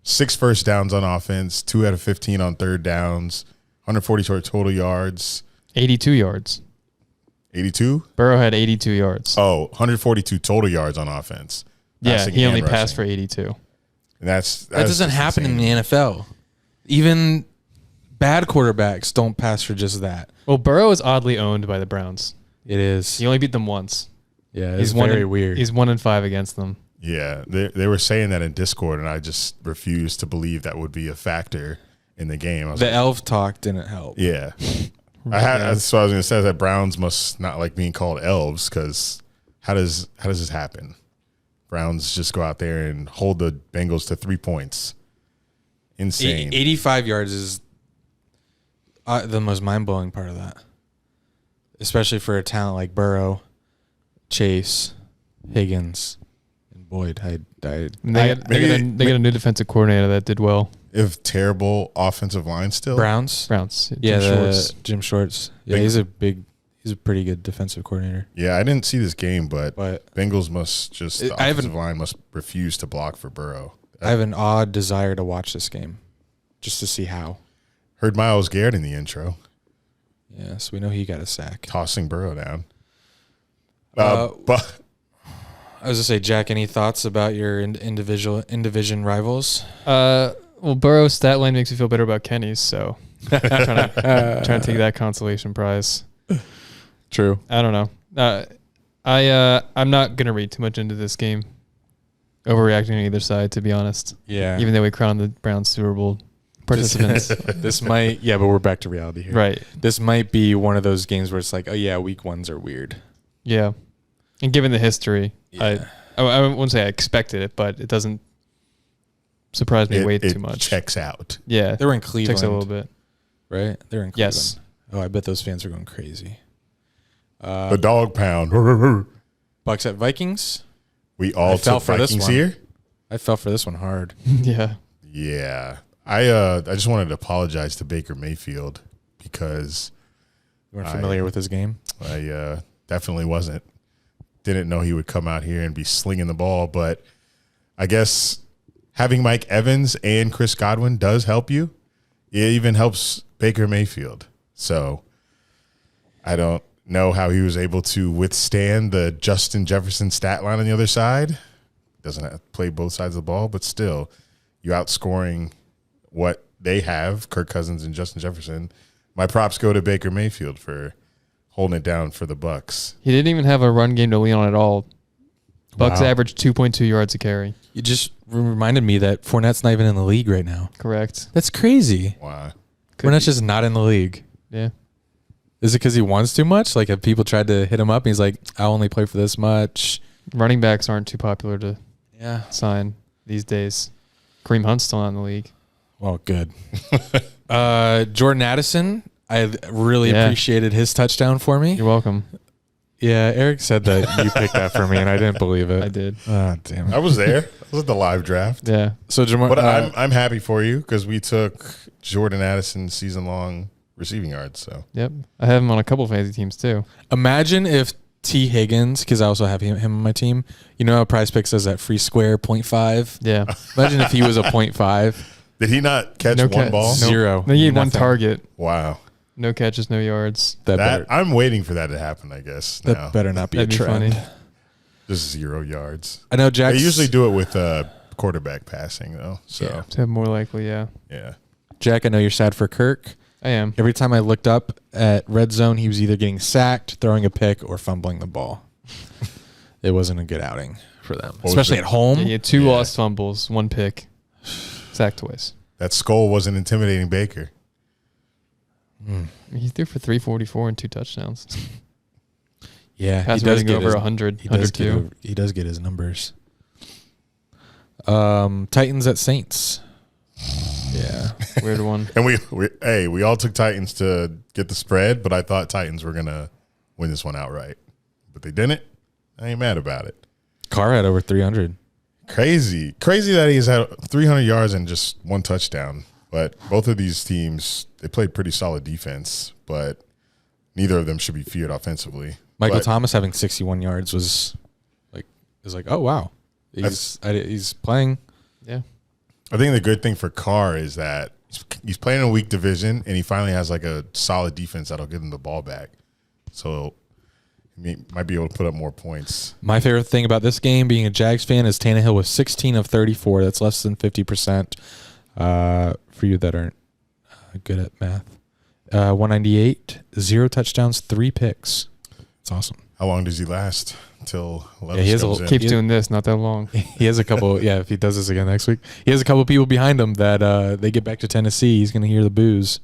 6 first downs on offense, 2 out of 15 on third downs, 140 total yards. 82 yards. 82? Burrow had 82 yards. Oh, 142 total yards on offense. Yeah, he only passed for 82. And that doesn't happen in the NFL. Even bad quarterbacks don't pass for just that. Well, Burrow is oddly owned by the Browns. It is. He only beat them once. Yeah, it's very weird. He's 1-5 against them. Yeah, they were saying that in Discord, and I just refused to believe that would be a factor in the game. The elf talk didn't help. Yeah. That's what I was going to say, that Browns must not like being called elves, because how does this happen? Browns just go out there and hold the Bengals to 3 points. Insane. 85 yards is the most mind-blowing part of that, especially for a talent like Burrow, Chase, Higgins, and Boyd. They got a new defensive coordinator that did well. If terrible offensive line still. Browns. Jim Shorts. Yeah, he's a pretty good defensive coordinator. Yeah, I didn't see this game, but Bengals must just, the offensive line must refuse to block for Burrow. I have an odd desire to watch this game just to see how. Heard Myles Garrett in the intro. Yes, we know he got a sack. Tossing Burrow down. But I was going to say, Jack, any thoughts about your in-division rivals? Well, Burrow's stat line makes me feel better about Kenny's, so trying to take that consolation prize. True. I don't know. I'm not gonna read too much into this game. Overreacting on either side, to be honest. Yeah. Even though we crowned the Browns Super Bowl participants. This might, but we're back to reality here. Right. This might be one of those games where it's like, oh yeah, week ones are weird. Yeah. And given the history, I wouldn't say I expected it, but it doesn't surprise me way too much. Checks out. Yeah. They were in Cleveland. Checks a little bit. Right? They're in Cleveland. Yes. Oh, I bet those fans are going crazy. The dog pound. Bucks at Vikings. We all took Vikings here. I fell for this one hard. Yeah. Yeah. I just wanted to apologize to Baker Mayfield because you weren't familiar with his game. I definitely wasn't. Didn't know he would come out here and be slinging the ball, but I guess having Mike Evans and Chris Godwin does help you. It even helps Baker Mayfield. So I don't know how he was able to withstand the Justin Jefferson stat line on the other side. Doesn't have to play both sides of the ball, but still, you outscoring what they have, Kirk Cousins and Justin Jefferson. My props go to Baker Mayfield for holding it down for the Bucks. He didn't even have a run game to lean on at all. Bucks averaged 2.2 yards a carry. You just reminded me that Fournette's not even in the league right now. Correct. That's crazy. Wow. Fournette's just not in the league. Yeah. Is it because he wants too much? Like, have people tried to hit him up and he's like, I'll only play for this much? Running backs aren't too popular to sign these days. Kareem Hunt's still not in the league. Well, good. Jordan Addison, I really appreciated his touchdown for me. You're welcome. Yeah, Eric said that you picked that for me, and I didn't believe it. I did. Oh, damn it. I was there. I was at the live draft. Yeah. So, Jamar, but I'm happy for you because we took Jordan Addison's season-long receiving yards. So yep, I have him on a couple fantasy teams too. Imagine if T. Higgins, because I also have him on my team. You know how Prize Picks says that free square 0.5? Yeah. Imagine if he was a 0.5. Did he not catch one ball? Zero. He had one target. Wow. No catches, no yards. I'm waiting for that to happen, I guess. That better not be a trend. Funny. Just 0 yards. I know Jack. They usually do it with quarterback passing, though. So more likely, yeah. Yeah. Jack, I know you're sad for Kirk. I am. Every time I looked up at red zone, he was either getting sacked, throwing a pick, or fumbling the ball. It wasn't a good outing for them, especially at home. Yeah, he had 2 lost fumbles, 1 pick, sacked twice. That skull wasn't intimidating Baker. He threw for 344 and 2 touchdowns. Yeah, Pass he does rating get over his, 100. he does get his numbers. Titans at Saints. Yeah, weird one. And we all took Titans to get the spread, but I thought Titans were gonna win this one outright, but they didn't. I ain't mad about it. Carr had over 300. Crazy that he's had 300 yards and just 1 touchdown. But both of these teams, they played pretty solid defense, but neither of them should be feared offensively. Michael Thomas having 61 yards was like, oh wow, he's playing. Yeah, I think the good thing for Carr is that he's playing in a weak division, and he finally has like a solid defense that'll give him the ball back. So he might be able to put up more points. My favorite thing about this game, being a Jags fan, is Tannehill was 16 of 34. That's less than 50%. For you that aren't good at math, 198, 0 touchdowns, 3 picks. It's awesome. How long does he last until Levis comes in? Keeps doing this, not that long. He has a couple. Yeah, if he does this again next week, he has a couple people behind him that they get back to Tennessee. He's going to hear the boos.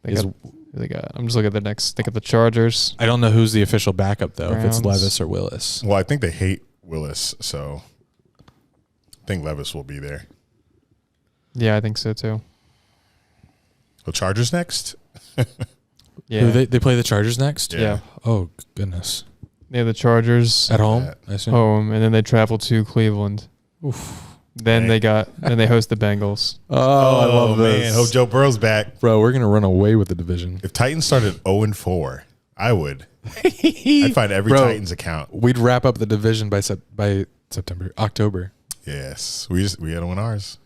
They got. I'm just looking at the next. Think of the Chargers. I don't know who's the official backup though. Browns. If it's Levis or Willis. Well, I think they hate Willis, so I think Levis will be there. Yeah, I think so too. The Chargers next? Yeah, They play the Chargers next? Yeah. Oh, goodness. They have the Chargers At home? I assume? home, and then they travel to Cleveland. Oof. Then they host the Bengals. Oh, I love this. Man, hope Joe Burrow's back. Bro, we're going to run away with the division. If Titans started 0-4, I would. I'd find every Titans account. We'd wrap up the division by October. Yes. We had to win ours.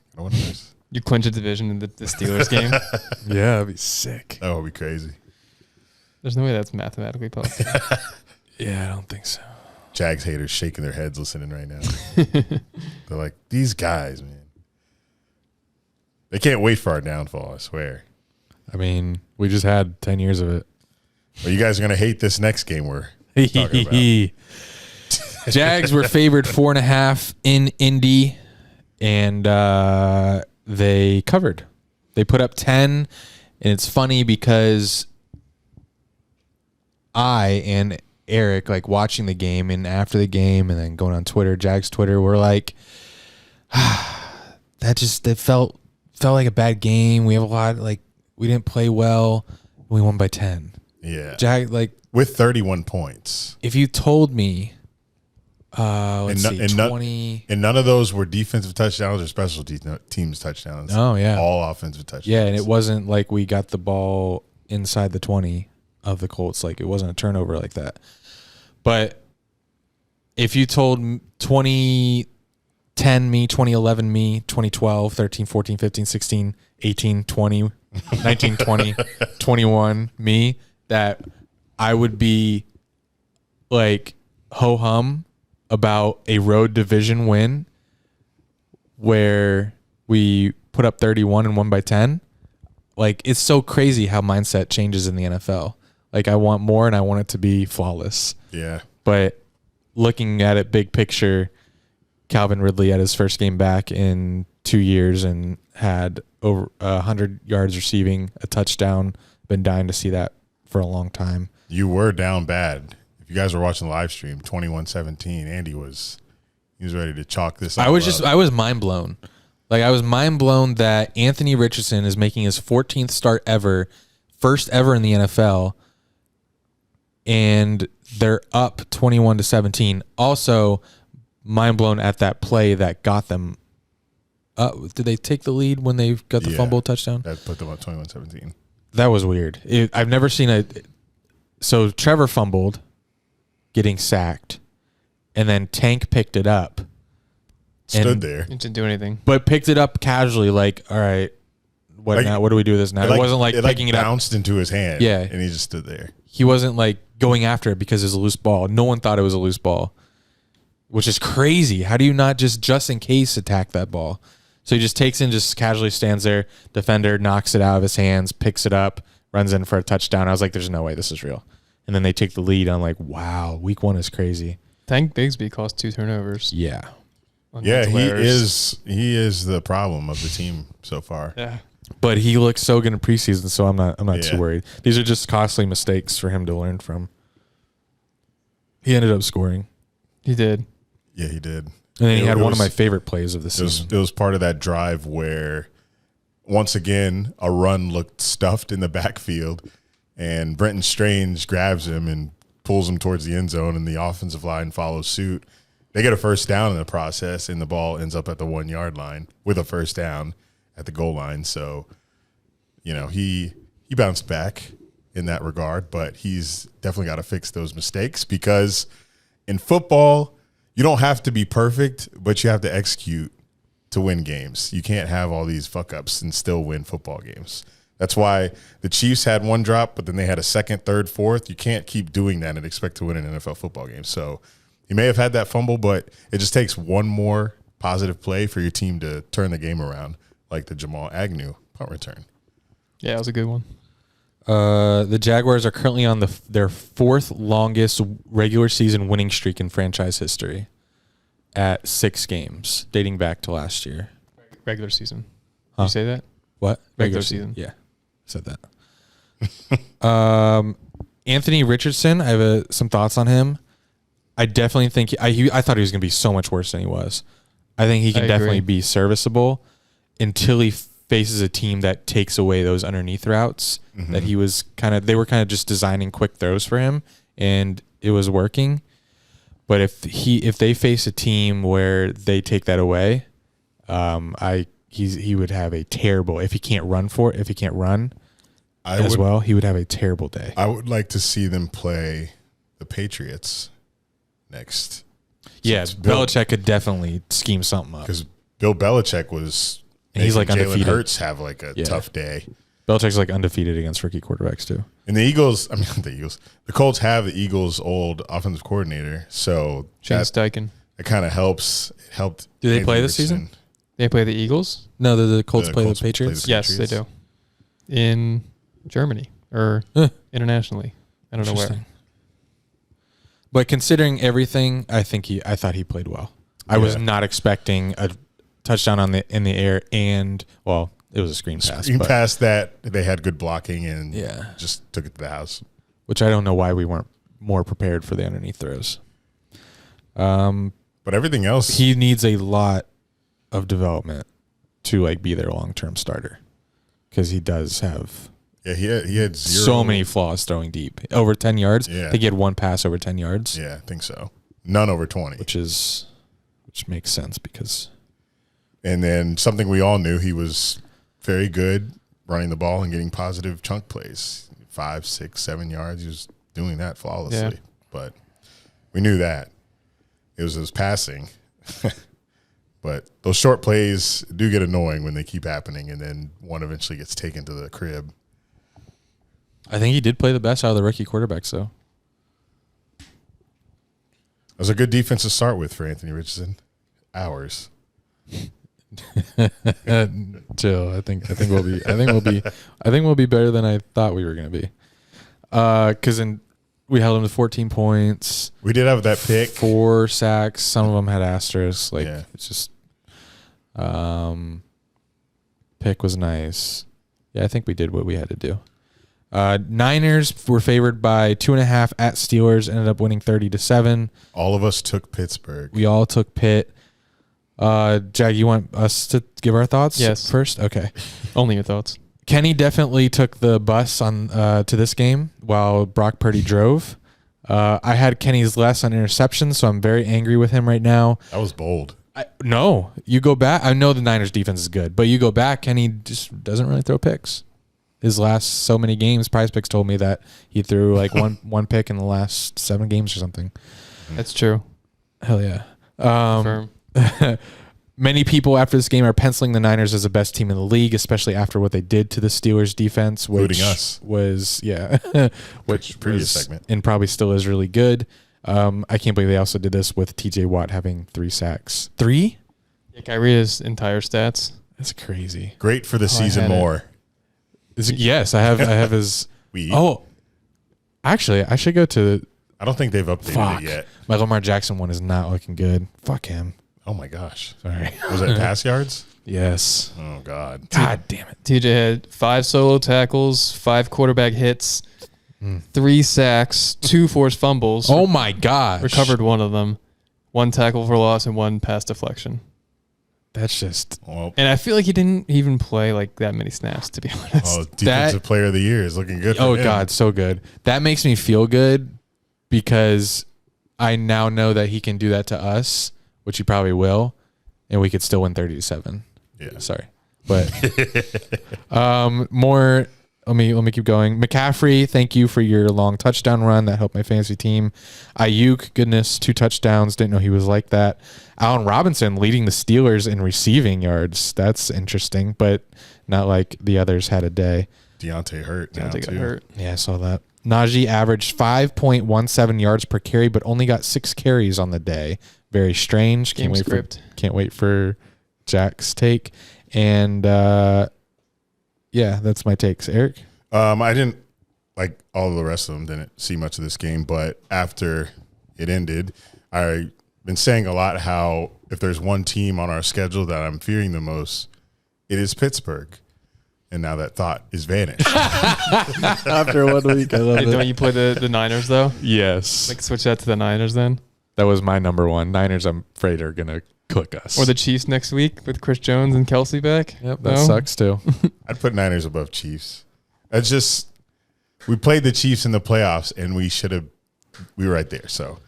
You clinch a division in the Steelers game. Yeah, that'd be sick. That would be crazy. There's no way that's mathematically possible. Yeah, I don't think so. Jags haters shaking their heads listening right now. They're like, these guys, man. They can't wait for our downfall, I swear. I mean, we just had 10 years of it. But you guys are going to hate this next game we're talking about. Jags were favored 4.5 in Indy, and they covered. They put up 10, and it's funny because I and Eric, like watching the game and after the game and then going on Twitter, Jags Twitter, we're like, that felt like a bad game. We have a lot, like, we didn't play well. We won by 10. Yeah. With 31 points. If you told me, 20. And none of those were defensive touchdowns or special teams touchdowns. Oh, yeah. All offensive touchdowns. Yeah, and it wasn't like we got the ball inside the 20 of the Colts. Like, it wasn't a turnover like that. But if you told 2010 me, 2011 me, 2012, 13, 14, 15, 16, 18, 20, 19, 20, 21 me, that I would be like ho-hum about a road division win where we put up 31 and won by 10. Like, it's so crazy how mindset changes in the NFL. Like, I want more and I want it to be flawless. Yeah. But looking at it big picture, Calvin Ridley had his first game back in 2 years and had over 100 yards receiving, a touchdown. Been dying to see that for a long time. You were down bad. If you guys were watching the live stream, 21-17, Andy was ready to chalk this up. I was mind blown. Like, I was mind blown that Anthony Richardson is making his 14th start ever, first ever in the NFL, and they're up 21-17. Also, mind blown at that play that got them. Did they take the lead when they got the fumble touchdown? That put them up 21-17. That was weird. I've never seen so Trevor fumbled, getting sacked, and then Tank picked it up. Stood there. It didn't do anything. But picked it up casually, like, all right, what now? What do we do with this now? It wasn't like picking it up. It bounced into his hand. Yeah. And he just stood there. He wasn't like going after it because it was a loose ball. No one thought it was a loose ball, which is crazy. How do you not just in case attack that ball? So he just takes in, just casually stands there. Defender knocks it out of his hands, picks it up, runs in for a touchdown. I was like, there's no way this is real. And then they take the lead. I'm like, wow, week 1 is crazy. Tank Bigsby caused 2 turnovers. Yeah. Yeah, he is the problem of the team so far. Yeah. But he looks so good in preseason, so I'm not Yeah. too worried. These are just costly mistakes for him to learn from. He ended up scoring. He did. Yeah, he did. And then he had one of my favorite plays of the season. It was part of that drive where, once again, a run looked stuffed in the backfield, and Brenton Strange grabs him and pulls him towards the end zone, and the offensive line follows suit. They get a first down in the process, and the ball ends up at the 1 yard line with a first down at the goal line. So, he bounced back in that regard, but he's definitely got to fix those mistakes, because in football, you don't have to be perfect, but you have to execute to win games. You can't have all these fuck ups and still win football games. That's why the Chiefs had one drop, but then they had a second, third, fourth. You can't keep doing that and expect to win an NFL football game. So he may have had that fumble, but it just takes one more positive play for your team to turn the game around, like the Jamal Agnew punt return. Yeah, it was a good one. The Jaguars are currently on their fourth longest regular season winning streak in franchise history at 6 games, dating back to last year. Regular season. Did you say that? What? Regular season. Yeah, said that. Anthony Richardson, I have some thoughts on him. I definitely think I thought he was going to be so much worse than he was. I think he can definitely be serviceable until he faces a team that takes away those underneath routes that they were kind of just designing quick throws for him, and it was working. But if they face a team where they take that away, he would have a terrible, if he can't run he would have a terrible day. I would like to see them play the Patriots next. Yeah, Belichick could definitely scheme something up, because Bill Belichick was. And he's like Jalen undefeated. Hurts have like a tough day. Belichick's like undefeated against rookie quarterbacks too. And the Colts have the Eagles' old offensive coordinator, so Shane Steichen. It kind of helps. It helped. Do they play this season? They play the Eagles? No, the Colts play the Patriots. Yes, they do. In Germany or internationally. I don't know where. But considering everything, I thought he played well. I was not expecting a touchdown in the air, and it was a screen pass. Screen pass that they had good blocking and just took it to the house. Which I don't know why we weren't more prepared for the underneath throws. But everything else, he needs a lot of development to be their long-term starter, because he does have he had zero. So many flaws throwing deep over 10 yards. Yeah. I think he had one pass over 10 yards. Yeah, I think so. None over 20, which makes sense because. And then something we all knew, he was very good running the ball and getting positive chunk plays, 5, 6, 7 yards. He was doing that flawlessly. Yeah. But we knew that it was his passing. But those short plays do get annoying when they keep happening, and then one eventually gets taken to the crib. I think he did play the best out of the rookie quarterbacks, though. It was a good defense to start with for Anthony Richardson. Ours. Chill. I think we'll be better than I thought we were going to be. Because we held him to 14 points. We did have that pick, 4 sacks. Some of them had asterisks. It's just pick was nice. Yeah, I think we did what we had to do. Niners were favored by 2.5 at Steelers. Ended up winning 30-7. All of us took Pittsburgh. We all took Pitt. Jag, you want us to give our thoughts? Yes. First? Okay. Only your thoughts. Kenny definitely took the bus on to this game while Brock Purdy drove. I had Kenny's less on interceptions, so I'm very angry with him right now. That was bold. No, you go back. I know the Niners defense is good, but you go back, Kenny just doesn't really throw picks. His last so many games, Prize Picks told me that he threw like one pick in the last 7 games or something. That's true. Hell yeah. Confirm. Many people after this game are penciling the Niners as the best team in the league, especially after what they did to the Steelers defense, which including us. Was which previous segment, and probably still is really good. I can't believe they also did this with TJ Watt having 3 sacks. 3? Yeah, can I read his entire stats? That's crazy. Great for the season more. Yes, I have his. Actually, I should go to. I don't think they've updated it yet. My Lamar Jackson one is not looking good. Fuck him. Oh my gosh. Sorry. Was it pass yards? Yes. Oh God. God damn it. TJ had 5 solo tackles, 5 quarterback hits, 3 sacks, 2 forced fumbles. Oh my gosh. Recovered one of them. 1 tackle for loss and 1 pass deflection. That's just. Well, And I feel like he didn't even play like that many snaps, to be honest. oh, defensive player of the year is looking good. Oh for him. God, so good. That makes me feel good because I now know that he can do that to us, which he probably will, and we could still win 30-7. Yeah. Sorry. But more. Let me keep going. McCaffrey, thank you for your long touchdown run. That helped my fantasy team. Ayuk, goodness, 2 touchdowns. Didn't know he was like that. Allen Robinson leading the Steelers in receiving yards. That's interesting, but not like the others had a day. Deontay hurt now Deontay got too. hurt. Yeah, I saw that. Najee averaged 5.17 yards per carry, but only got 6 carries on the day. Very strange. Game script. Can't wait for Jack's take. And yeah, that's my takes. Eric? I didn't like all of the rest of them. Didn't see much of this game, but after it ended, I've been saying a lot how if there's one team on our schedule that I'm fearing the most, it is Pittsburgh. And now that thought is vanished. After 1 week, I love Hey, don't you play the Niners, though? Yes. Like, switch that to the Niners then? That was my number one. Niners, I'm afraid, are going to cook us. Or the Chiefs next week with Chris Jones and Kelsey back? Yep, that sucks too. I'd put Niners above Chiefs. It's just we played the Chiefs in the playoffs, and we were right there. So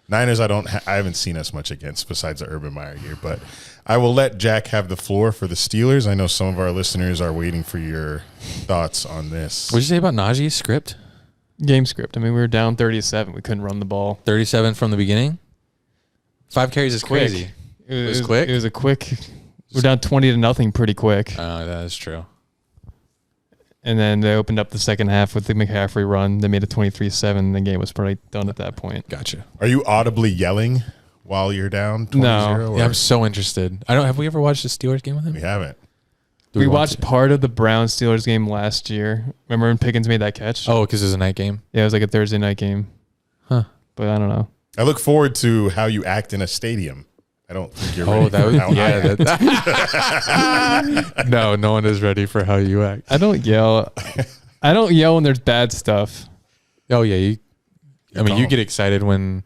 Niners, I haven't seen us much against besides the Urban Meyer year. But I will let Jack have the floor for the Steelers. I know some of our listeners are waiting for your thoughts on this. What did you say about Najee's script? Game script. I mean, we were down 30-7. We couldn't run the ball. 37 from the beginning? 5 carries is Quick. crazy. It was quick? It was a quick. We're down 20-0 pretty quick. Oh, that is true. And then they opened up the second half with the McCaffrey run. They made it 23-7. The game was probably done at that point. Gotcha. Are you audibly yelling while you're down 20-0? No. Yeah, I'm so interested. Have we ever watched the Steelers game with him? We haven't. Do We want watched to? part of the Browns-Steelers game last year. Remember when Pickens made that catch? Oh, because it was a night game? Yeah, it was like a Thursday night game. Huh. But I don't know. I look forward to how you act in a stadium. I don't think you're ready Oh, that for was, how I yeah. No one is ready for how you act. I don't yell. I don't yell when there's bad stuff. Oh, yeah. You calm. get excited when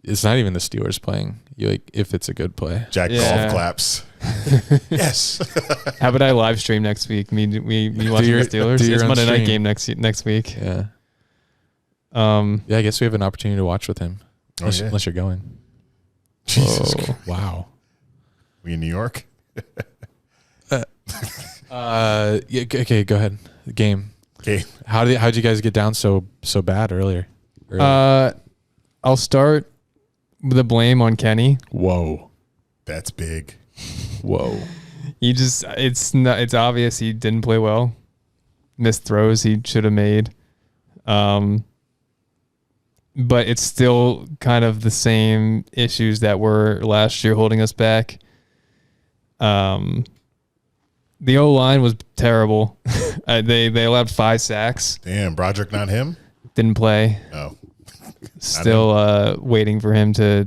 it's not even the Steelers playing. You like if it's a good play. Jack Yeah. golf claps. Yes. How about I live stream next week? Me watching your- the Steelers. do your It's own Monday night stream. game next week. Yeah. Yeah. I guess we have an opportunity to watch with him. Oh, yeah. Unless you're going. Jesus Whoa. Christ. Wow. We in New York? Yeah, okay, go ahead. The game. Okay. How'd you guys get down so bad earlier? I'll start with the blame on Kenny. Whoa. That's big. Whoa. It's obvious he didn't play well. Missed throws he should have made. But it's still kind of the same issues that were last year holding us back. The O-line was terrible. They allowed 5 sacks. Damn, Broderick not him? Didn't play. Oh. Still waiting for him to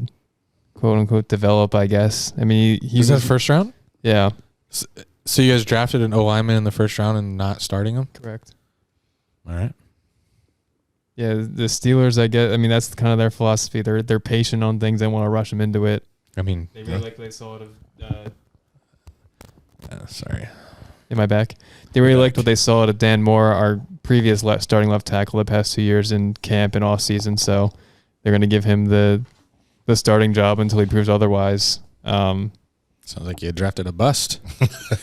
quote unquote develop, I guess. I mean, he Was was that first round? Yeah, So you guys drafted an O lineman in the first round and not starting him? correct. All right. Yeah, the Steelers, I mean, that's kind of their philosophy. They're patient on things. They want to rush them into it. I mean, They really like what they saw out of sorry. in my back. They really liked what they saw out of Dan Moore, our previous starting left tackle the past 2 years in camp and off season. So they're going to give him the starting job until he proves otherwise. Sounds like you drafted a bust.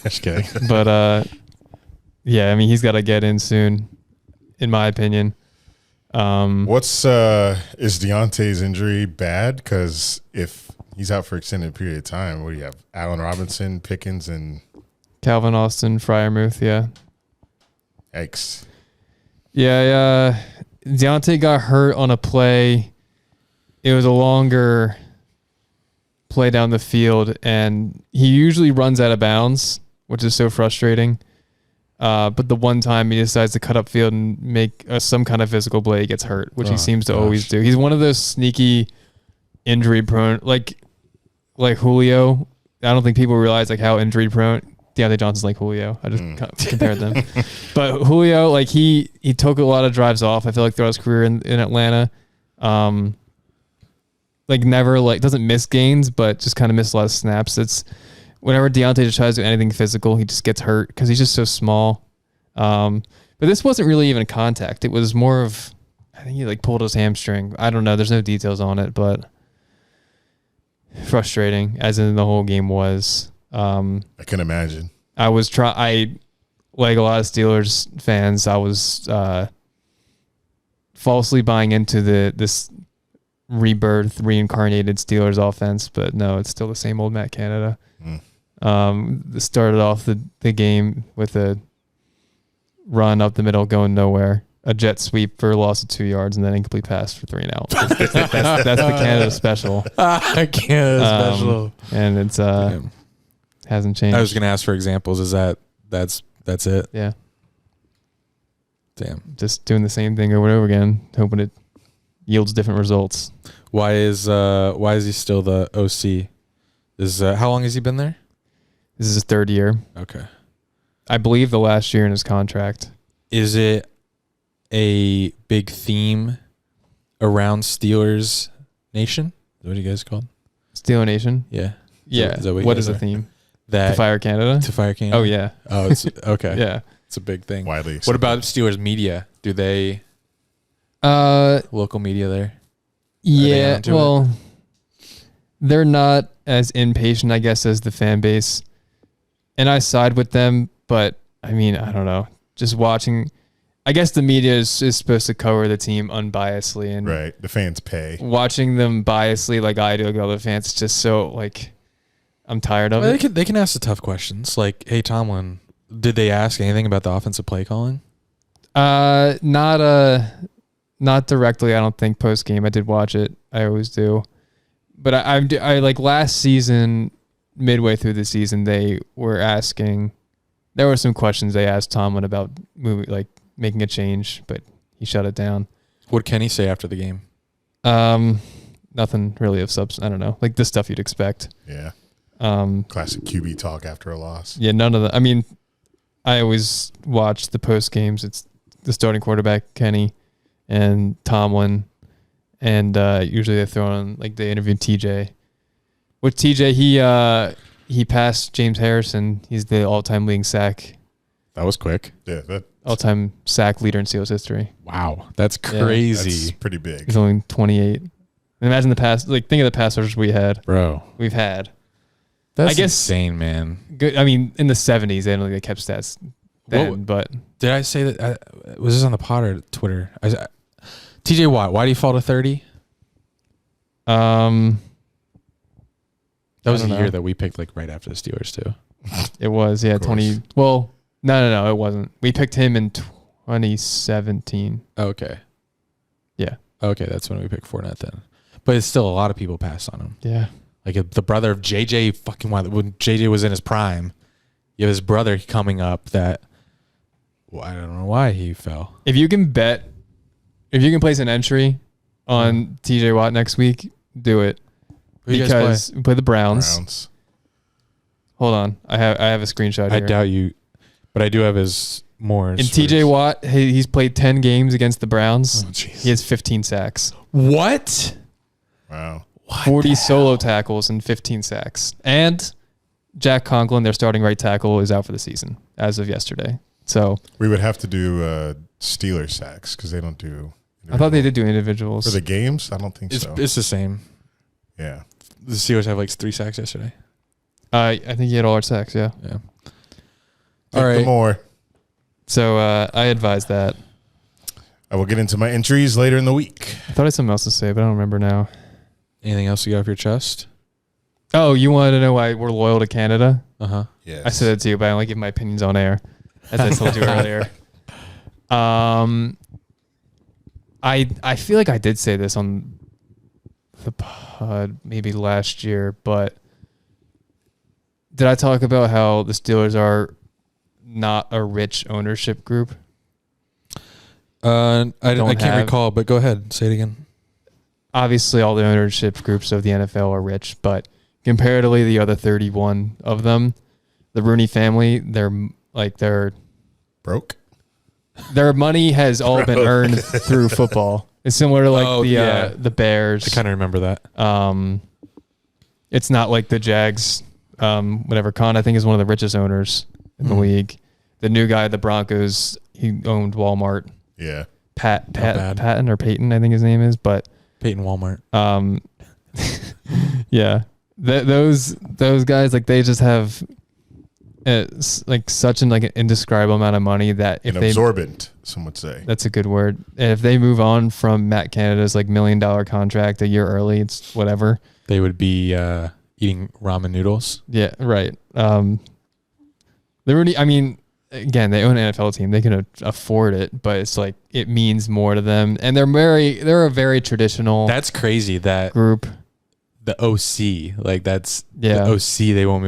Just kidding. But yeah, I mean, he's got to get in soon, in my opinion. What's is Deontay's injury bad? Because if he's out for extended period of time, what do you have? Allen Robinson, Pickens, and Calvin Austin, Freiermuth, yeah. X. Yeah, Deontay got hurt on a play. It was a longer play down the field, and he usually runs out of bounds, which is so frustrating. But the one time he decides to cut up field and make some kind of physical play, he gets hurt, which he seems to always do. He's one of those sneaky injury prone. Like like Julio. I don't think people realize like how injury prone Deontay Johnson's like Julio. I just compared them. But Julio, like he took a lot of drives off, I feel like, throughout his career in Atlanta. Like never like doesn't miss gains, but just kind of missed a lot of snaps. It's whenever Deontay just tries to do anything physical, he just gets hurt because he's just so small. But this wasn't really even contact. It was more of, I think he like pulled his hamstring. I don't know. There's no details on it, but frustrating as in the whole game was. I can imagine. I was like a lot of Steelers fans, I was falsely buying into this reincarnated Steelers offense, but no, it's still the same old Matt Canada. Started off the game with a run up the middle, going nowhere, a jet sweep for a loss of 2 yards, and then incomplete pass for 3 and out. That's the Canada special. Canada special, and it's hasn't changed. I was going to ask for examples. Is that's it? Yeah. Damn. Just doing the same thing over and over again, hoping it yields different results. Why is he still the OC? How long has he been there? This is his 3rd year. Okay. I believe the last year in his contract. Is it a big theme around Steelers Nation? What do you guys call it? Steeler Nation? Yeah. Yeah. What is the theme? To fire Canada? To fire Canada? Oh, yeah. Oh, it's okay. Yeah. It's a big thing. Widely accepted. What about Steelers media? Do they local media there? Yeah, well, they're not as impatient, I guess, as the fan base. And I side with them, but I mean, I don't know. Just watching, I guess the media is supposed to cover the team unbiasedly, and right, the fans pay. Watching them biasedly like I do, like other fans, it's just so like I'm tired of it. They can ask the tough questions, like, "Hey, Tomlin, did they ask anything about the offensive play calling?" Not directly. I don't think post game. I did watch it. I always do, but I like last season, midway through the season, they were asking. There were some questions they asked Tomlin about making a change, but he shut it down. What did Kenny say after the game? Nothing really of substance. I don't know, like the stuff you'd expect. Yeah. Classic QB talk after a loss. Yeah, none of the. I mean, I always watch the post games. It's the starting quarterback Kenny and Tomlin, and usually they throw on like they interviewed TJ. With TJ, he passed James Harrison. He's the all-time leading sack. That was quick. Yeah, all-time sack leader in Steelers history. Wow, that's crazy. That's pretty big. He's only 28. And imagine the pass. Like think of the pass rushers we've had. That's I guess insane, man. Good. I mean, in the 70s, they don't think they kept stats then, but did I say that? Was this on the pod or Twitter? TJ Watt, why did he fall to 30? That was a year that we picked like right after the Steelers too. It was, yeah, 20. Well, no, it wasn't. We picked him in 2017. Okay. Yeah. Okay, that's when we picked Fournette then. But it's still a lot of people passed on him. Yeah. Like the brother of JJ when JJ was in his prime, you have his brother coming up that I don't know why he fell. If you can place an entry on TJ Watt next week, do it. Because we play the Browns. Hold on. I have a screenshot here. I doubt you, but I do have his more. And TJ Watt, he's played 10 games against the Browns. Oh, geez. He has 15 sacks. What? Wow. 40 solo tackles and 15 sacks. And Jack Conklin, their starting right tackle, is out for the season as of yesterday. So we would have to do Steelers sacks because they don't do. I thought they did do individuals for the games. I don't think so. It's the same. Yeah. The Steelers have like 3 sacks yesterday. I think he had all our sacks. Yeah. Yeah. All right. More. So I advise that. I will get into my entries later in the week. I thought I had something else to say, but I don't remember now. Anything else you got off your chest? Oh, you wanted to know why we're loyal to Canada? Uh-huh. Yes. I said that to you, but I only give my opinions on air, as I told you earlier. I feel like I did say this on the pod maybe last year, but did I talk about how the Steelers are not a rich ownership group? I can't recall, but go ahead. Say it again. Obviously, all the ownership groups of the NFL are rich, but comparatively, the other 31 of them, the Rooney family, they're broke. Their money has all been earned through football. It's similar to the Bears. I kind of remember that. It's not like the Jags. Whatever. Khan, I think, is one of the richest owners in the league. The new guy at the Broncos, he owned Walmart. Yeah. Patton or Peyton, I think his name is, but Peyton Walmart. Yeah. Those guys, like, they just have such an indescribable amount of money that if absorbent, some would say. That's a good word. And if they move on from Matt Canada's $1 million contract a year early, it's whatever. They would be eating ramen noodles. Yeah, right. Again, they own an NFL team. They can afford it, but it's like it means more to them. And they're a very traditional. That's crazy. That group, the OC, the OC. They won't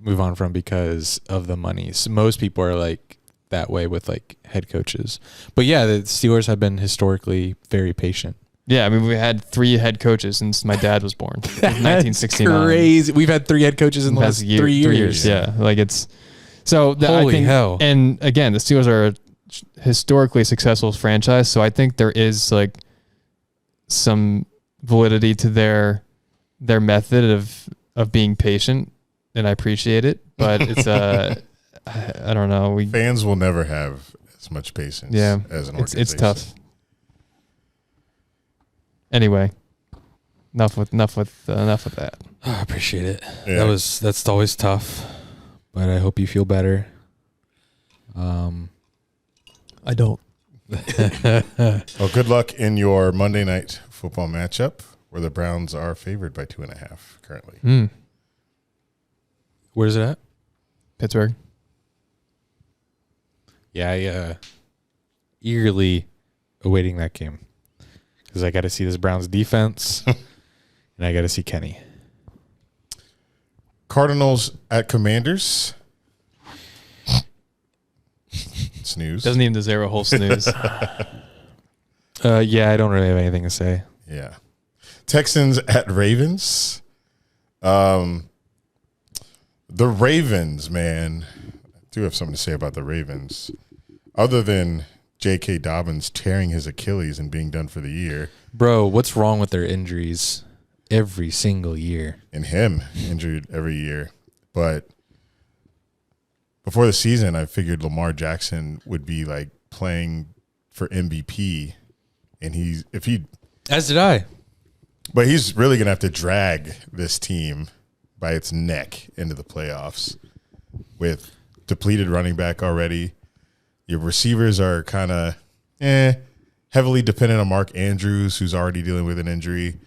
move on from because of the money. So most people are like that way with head coaches. But yeah, the Steelers have been historically very patient. Yeah, I mean, we had 3 head coaches since my dad was born. 1969. Crazy. We've had 3 head coaches in the last 3 years. Yeah, it's. So holy I think, hell! And again, the Steelers are a historically successful franchise, so I think there is some validity to their method of being patient, and I appreciate it. But it's I don't know. Fans will never have as much patience. As an organization. It's tough. Anyway, enough with that. I appreciate it. Yeah. That's always tough. But I hope you feel better. I don't. Well, good luck in your Monday night football matchup, where the Browns are favored by 2.5 currently. Where's it at? Pittsburgh. Yeah, I eagerly awaiting that game because I got to see this Browns defense and I got to see Kenny. Cardinals at Commanders. Snooze. Doesn't even deserve a whole snooze. Yeah, I don't really have anything to say. Yeah. Texans at Ravens. The Ravens, man. I do have something to say about the Ravens. Other than J.K. Dobbins tearing his Achilles and being done for the year. Bro, what's wrong with their injuries? Every single year. And him injured every year. But before the season, I figured Lamar Jackson would be playing for MVP. And as did I. But he's really going to have to drag this team by its neck into the playoffs with depleted running back already. Your receivers are kind of heavily dependent on Mark Andrews, who's already dealing with an injury.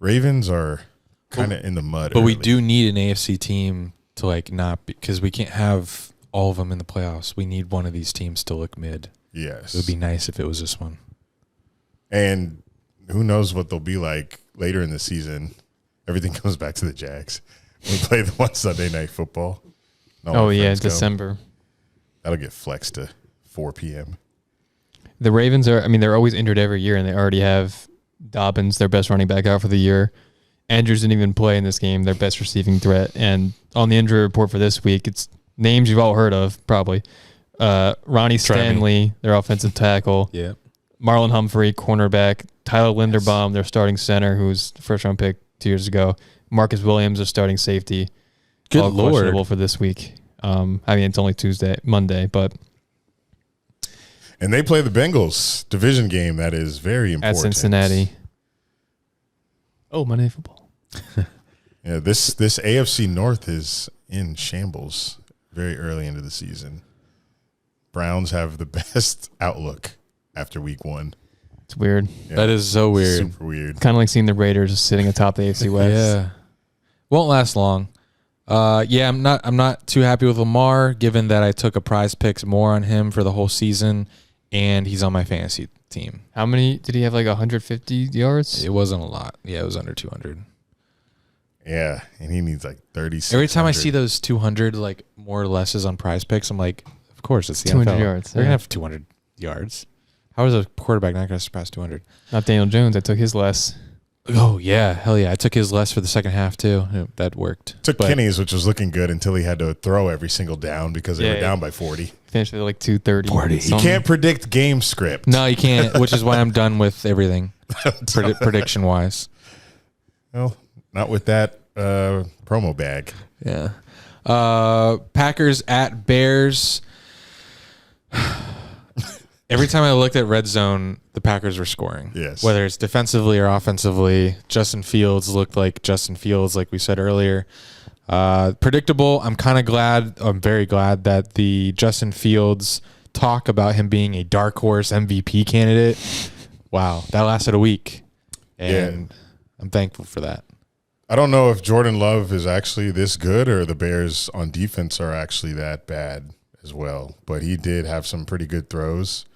Ravens are kind of in the mud. But early. we do need an AFC team to not because we can't have all of them in the playoffs. We need one of these teams to look mid. Yes. It would be nice if it was this one. And who knows what they'll be like later in the season. Everything comes back to the Jags. We play the one Sunday Night Football. December. That'll get flexed to 4 p.m. The Ravens they're always injured every year, and they already have Dobbins, their best running back, out for the year. Andrews didn't even play in this game, their best receiving threat. And on the injury report for this week, it's names you've all heard of, probably. Ronnie Stanley, their offensive tackle. Yeah. Marlon Humphrey, cornerback. Tyler Linderbaum, their starting center, who's first-round pick 2 years ago. Marcus Williams, their starting safety. Good all Lord. questionable for this week. It's only Monday, but... And they play the Bengals division game. That is very important. At Cincinnati. Oh, Monday Night Football. Yeah, this AFC North is in shambles very early into the season. Browns have the best outlook after week 1. It's weird. Yeah, that is so weird. Super weird. Kind of like seeing the Raiders sitting atop the AFC West. Yeah. Won't last long. I'm not too happy with Lamar, given that I took a prize picks more on him for the whole season, and he's on my fantasy team. How many did he have? 150 yards? It wasn't a lot. Yeah, it was under 200. Yeah, and he needs 36. Every time I see those 200 more or lesses on prize picks, I'm like, of course it's the 200 NFL. yards. They're gonna have 200 yards. How is a quarterback not gonna surpass 200? Not Daniel Jones. I took his less. Oh, yeah. Hell yeah. I took his less for the second half, too. That worked. Took Kenny's, which was looking good until he had to throw every single down because they were down by 40. Finished at like 230. 40. You can't predict game script. No, you can't, which is why I'm done with everything prediction-wise. Well, not with that promo bag. Yeah. Packers at Bears. Every time I looked at red zone, the Packers were scoring. Yes. Whether it's defensively or offensively, Justin Fields looked like Justin Fields, like we said earlier. Predictable. I'm very glad that the Justin Fields talk about him being a dark horse MVP candidate. Wow, that lasted a week. And I'm thankful for that. I don't know if Jordan Love is actually this good or the Bears on defense are actually that bad as well. But he did have some pretty good throws,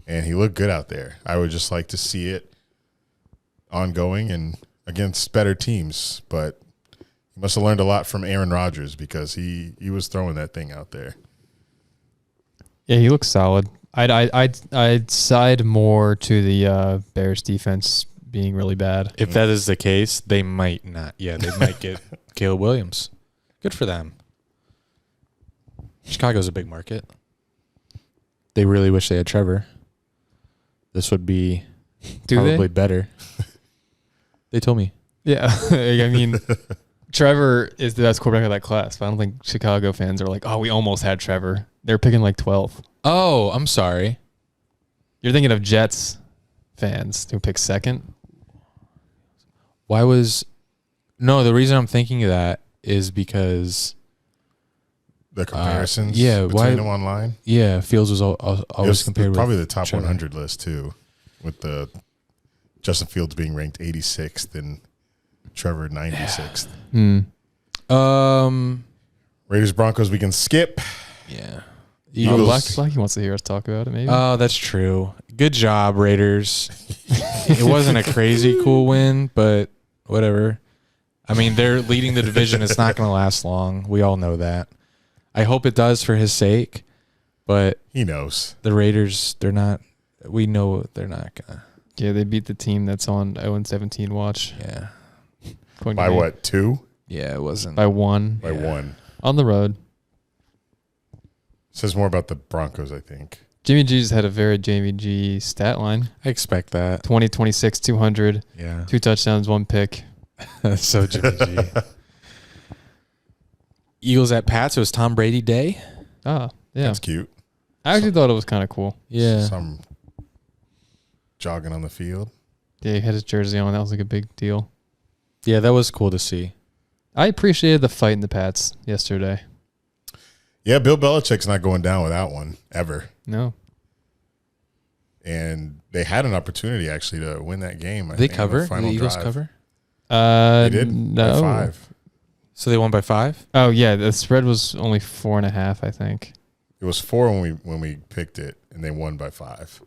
and he looked good out there. I would just like to see it ongoing and against better teams. But he must have learned a lot from Aaron Rodgers because he was throwing that thing out there. Yeah, he looks solid. I'd side more to the Bears defense being really bad. If that is the case, they might not. Yeah, they might get Caleb Williams. Good for them. Chicago's a big market. They really wish they had Trevor. This would be probably better. They told me. Yeah, I mean, Trevor is the best quarterback of that class. But I don't think Chicago fans are like, oh, we almost had Trevor. They're picking like 12th. Oh, I'm sorry. You're thinking of Jets fans who picked second. The reason I'm thinking of that is because the comparisons between them online. Yeah, Fields was always compared with probably the top Trevor. 100 list too, with the Justin Fields being ranked 86th and Trevor 96th. Raiders Broncos we can skip. Yeah. Blackie wants to hear us talk about it, maybe. Oh, that's true. Good job, Raiders. It wasn't a crazy cool win, but whatever. I mean, they're leading the division. It's not going to last long. We all know that. I hope it does for his sake, but he knows. The Raiders, we know they're not going to. Yeah, they beat the team that's on 0-17 watch. Yeah. By what, 2? Yeah, it wasn't. By 1. By 1. On the road. Says more about the Broncos, I think. Jimmy G's had a very Jamie G stat line. I expect that. 20, 26, 200. Yeah. 2 touchdowns, 1 pick. So Jimmy G. Eagles at Pats. It was Tom Brady Day. Oh, yeah. That's cute. I actually thought it was kind of cool. Yeah. Some jogging on the field. Yeah, he had his jersey on. That was like a big deal. Yeah, that was cool to see. I appreciated the fight in the Pats yesterday. Yeah, Bill Belichick's not going down without one, ever. No. And they had an opportunity, actually, to win that game. Did they cover? Did the Eagles cover? They did? No. By 5. So they won by 5? Oh, yeah. The spread was only 4.5, I think. It was 4 when we picked it, and they won by 5.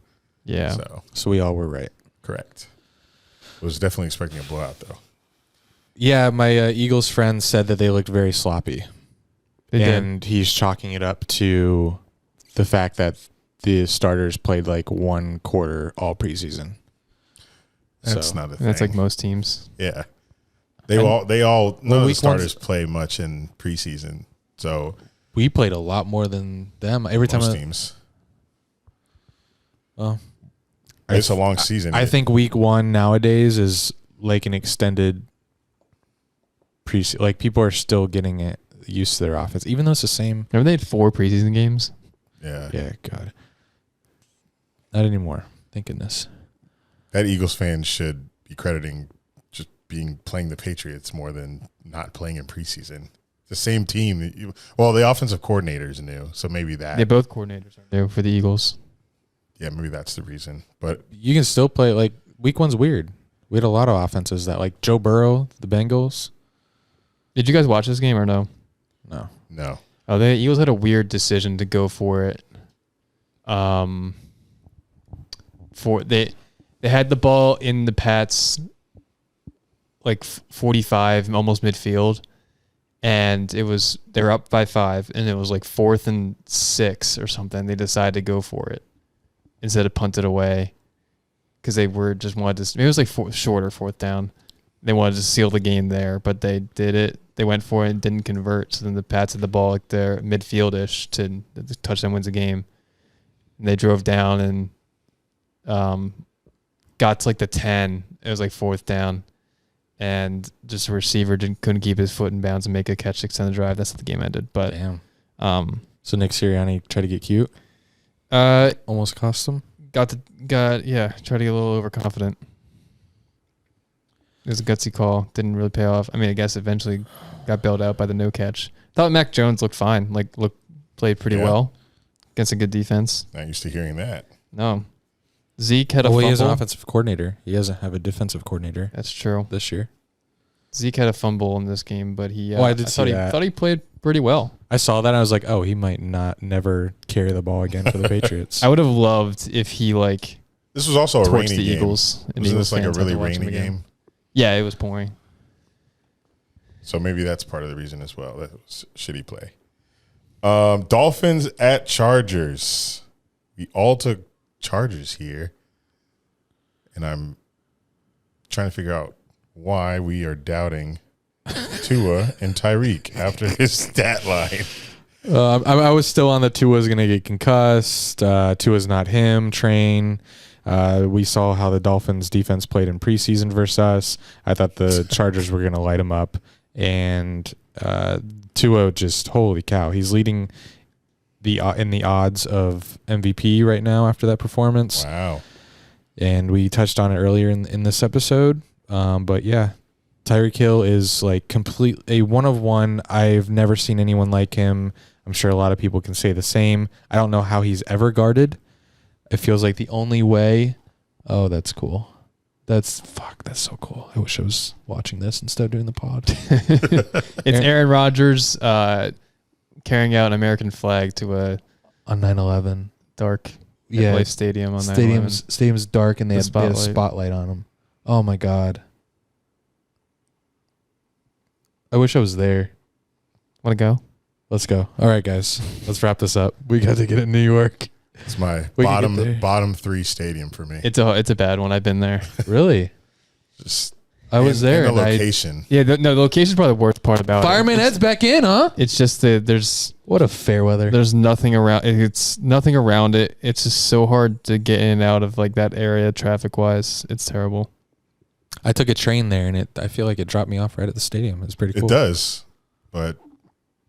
Yeah. So we all were right. Correct. I was definitely expecting a blowout, though. Yeah, my Eagles friend said that they looked very sloppy. And he's chalking it up to the fact that the starters played like 1 quarter all preseason. That's not a thing. That's like most teams. Yeah. None of the starters play much in preseason. So we played a lot more than them. Every time most teams. Well, it's a long season. I think week 1 nowadays is like an extended preseason. Like people are still getting it used to their offense, even though it's the same. Remember they had 4 preseason games? Yeah. Yeah, God. Not anymore. Thank goodness. That Eagles fan should be crediting just playing the Patriots more than not playing in preseason. The same team. The offensive coordinators knew, so maybe that. Yeah, both coordinators are new for the Eagles. Yeah, maybe that's the reason. But you can still play. Like week 1's weird. We had a lot of offenses that, like Joe Burrow, the Bengals. Did you guys watch this game or no? No. Oh, the Eagles had a weird decision to go for it. They had the ball in the Pats like 45, almost midfield, and they were up by 5, and it was like 4th and 6 or something. They decided to go for it instead of punt it away because they were just wanted to. Maybe it was like shorter 4th down. They wanted to seal the game there, but they did it. They went for it and didn't convert. So then the Pats had the ball like their midfield-ish to the touchdown wins the game. And they drove down and got to like the 10. It was like 4th down. And just a receiver couldn't keep his foot in bounds and make a catch to extend the drive. That's how the game ended. But damn. So Nick Sirianni tried to get cute. Almost cost him. Tried to get a little overconfident. It was a gutsy call. Didn't really pay off. I mean, I guess eventually got bailed out by the no catch. Thought Mac Jones looked fine. Played pretty well against a good defense. Not used to hearing that. No. Zeke had a fumble. He has an offensive coordinator. He doesn't have a defensive coordinator. That's true. This year. Zeke had a fumble in this game, but he. I thought he played pretty well. I saw that and I was like, oh, he might never carry the ball again for the Patriots. I would have loved if he This was also a rainy the game. Eagles. And Wasn't Eagles this like a fans had really to watch him rainy again. game? Yeah, it was pouring. So maybe that's part of the reason as well. That was shitty play. Dolphins at Chargers. We all took Chargers here. And I'm trying to figure out why we are doubting Tua and Tyreek after his stat line. I was still on the Tua's going to get concussed. Tua's not him train. We saw how the Dolphins defense played in preseason versus us. I thought the Chargers were going to light him up. And Tua just, holy cow, he's leading in the odds of MVP right now after that performance. Wow. And we touched on it earlier in this episode. But yeah, Tyreek Hill is like a one of one. I've never seen anyone like him. I'm sure a lot of people can say the same. I don't know how he's ever guarded. It feels like the only way. Oh, that's cool. That's so cool. I wish I was watching this instead of doing the pod. It's Aaron Rodgers carrying out an American flag to on 9/11 dark yeah Life Stadium on stadium's dark and they had a spotlight on him. Oh my god. I wish I was there. Want to go? Let's go. All right, guys. Let's wrap this up. We got to get in New York. It's my bottom 3 stadium for me. It's a bad one. I've been there. Really? Just I was there. The location. The location's probably the worst part about Fireman Ed's back in, huh? It's just there's what a fair weather. There's nothing around. It's nothing around it. It's just so hard to get in and out of like that area traffic wise. It's terrible. I took a train there and I feel like it dropped me off right at the stadium. It's pretty cool. It does, but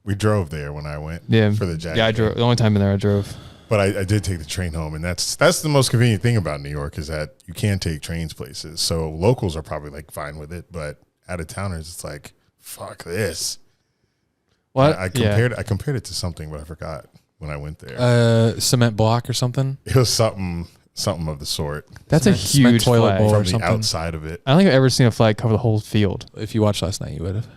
we drove there when I went. For the Jags. Yeah, I drove. The only time in there I drove. But I did take the train home, and that's the most convenient thing about New York is that you can take trains places. So locals are probably like fine with it, but out of towners, it's like fuck this. What? I compared it to something, but I forgot when I went there. Cement block or something. It was something of the sort. That's a huge toilet bowl from or the something. outside of it. I don't think I've ever seen a flag cover the whole field. If you watched last night, you would have.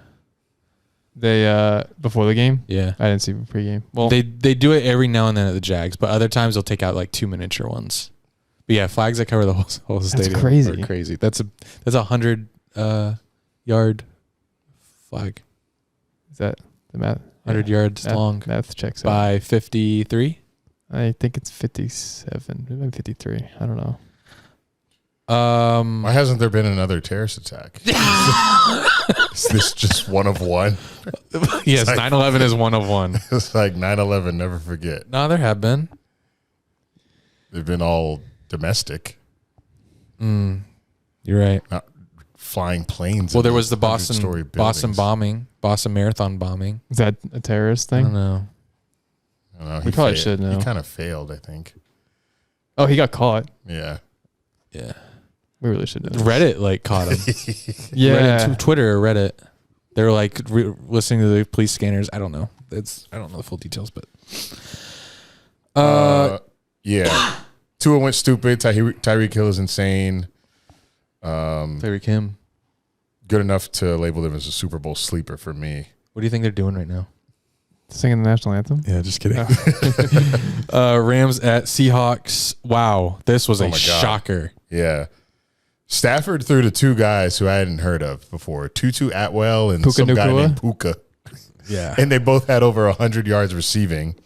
They before the game? Yeah. I didn't see pregame. Well, they do it every now and then at the Jags, but other times they'll take out like 2 miniature ones. But yeah, flags that cover the whole stadium. That's crazy. Are crazy. That's a 100-yard flag. Is that the math? 100 yards long. Math checks out. By 53. I think it's 57. Maybe 53. I don't know. Why hasn't there been another terrorist attack? Is this just one of one? Yes, 9/11 is one of one. It's like 9/11, never forget. No, there have been. They've been all domestic. You're right. Not flying planes. Well, there was the Boston bombing, Boston Marathon bombing. Is that a terrorist I thing? don't know. I don't know. We probably should know. He kind of failed, I think. Oh, he got caught. Yeah. Yeah. We really should know. Reddit caught him. Yeah. Reddit, Twitter or Reddit. They were listening to the police scanners. I don't know. I don't know the full details, but. Yeah. Tua went stupid. Tyreek Hill is insane. Tyreek Hill. Good enough to label them as a Super Bowl sleeper for me. What do you think they're doing right now? Singing the national anthem? Yeah, just kidding. Rams at Seahawks. Wow, this was a shocker. Yeah. Stafford threw to 2 guys who I hadn't heard of before, Tutu Atwell and some guy named Puka. Yeah. And they both had over 100 yards receiving.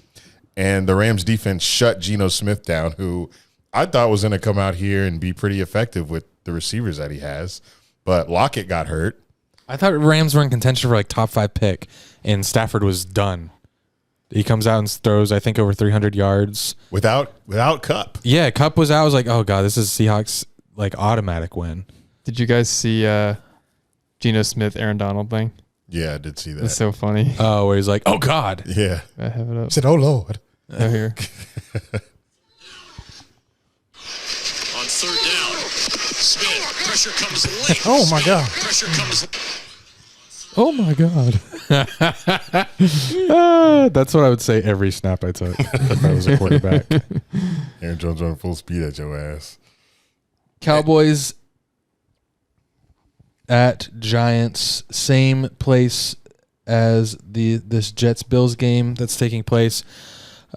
And the Rams defense shut Geno Smith down, who I thought was going to come out here and be pretty effective with the receivers that he has. but Lockett got hurt. I thought Rams were in contention for like top 5 pick, and Stafford was done. He comes out and throws, I think, over 300 yards Without Kupp. Yeah, Kupp was out. I was like, oh god, this is Seahawks like automatic win. Did you guys see Geno Smith, Aaron Donald thing? Yeah, I did see that. It's so funny. Oh, where he's like, oh god. Yeah. I have it up. He said, oh Lord. Oh, here. On third down, Smith, pressure comes late. Oh my God. Pressure comes. Oh my god. That's what I would say every snap I took if I was a quarterback. Aaron Jones running full speed at your ass. Cowboys at Giants, same place as this Jets Bills game that's taking place,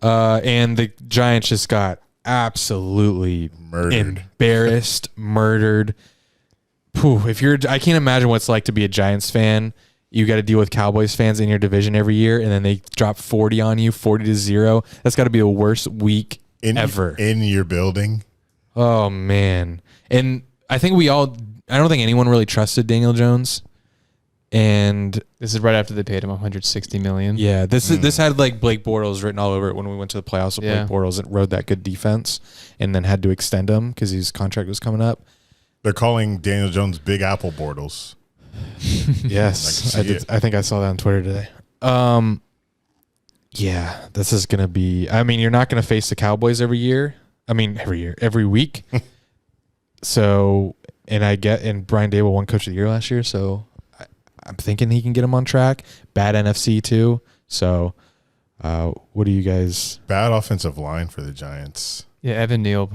and the Giants just got absolutely embarrassed, murdered. Pooh, I can't imagine what it's like to be a Giants fan. You got to deal with Cowboys fans in your division every year, and then they drop 40 on you, 40-0. That's got to be the worst week ever in your building. Oh man. And I think I don't think anyone really trusted Daniel Jones. And this is right after they paid him $160 million. Yeah, this had like Blake Bortles written all over it when we went to the playoffs with Blake Bortles and rode that good defense, and then had to extend him because his contract was coming up. They're calling Daniel Jones Big Apple Bortles. Yes, I think I saw that on Twitter today. Yeah, this is gonna be. I mean, you're not gonna face the Cowboys every week. So, and Brian Dable won Coach of the Year last year, so I'm thinking he can get him on track. Bad NFC too. So, what do you guys? Bad offensive line for the Giants. Yeah, Evan Neal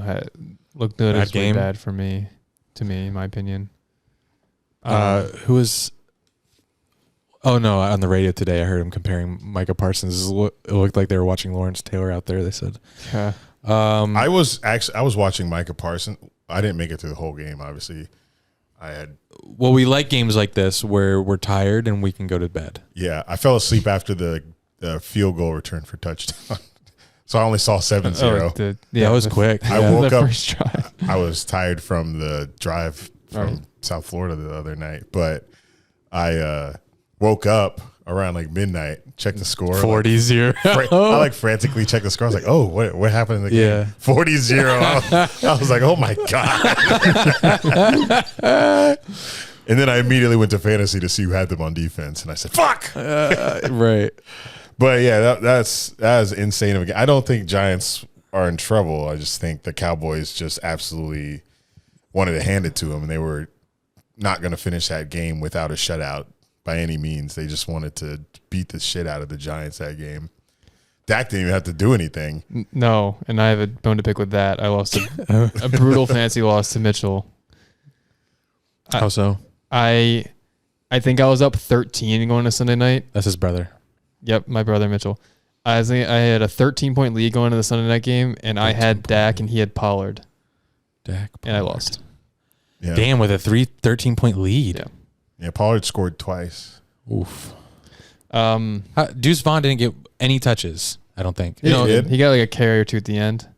looked good. It was game. really bad to me, in my opinion. Who was? Oh no! On the radio today, I heard him comparing Micah Parsons. It looked like they were watching Lawrence Taylor out there. They said. Yeah. I was watching Micah Parsons. I didn't make it through the whole game. Obviously, Well, we like games like this where we're tired and we can go to bed. Yeah, I fell asleep after the field goal return for touchdown. So I only saw 7-0. That was quick. I woke up. First drive. I was tired from the drive from South Florida the other night, but I woke up around like midnight, checked the score. 40-0. I frantically checked the score. I was like, oh, what happened in the game? 40-0. I was like, oh my God. And then I immediately went to fantasy to see who had them on defense. And I said, fuck. Right. But yeah, that's insane of a game. I don't think Giants are in trouble. I just think the Cowboys just absolutely wanted to hand it to them, and they were not going to finish that game without a shutout by any means. They just wanted to beat the shit out of the Giants that game. Dak didn't even have to do anything. No, and I have a bone to pick with that. I lost a brutal fantasy loss to Mitchell. How so? I think I was up 13 going to Sunday night. That's his brother. Yep, my brother Mitchell. I had a 13-point lead going to the Sunday night game, and I had Dak and he had Pollard. And I lost. Yeah. Damn, with a 13-point lead. Yeah, Pollard scored twice. Oof. Deuce Vaughn didn't get any touches, I don't think. He did. He got like a carry or two at the end.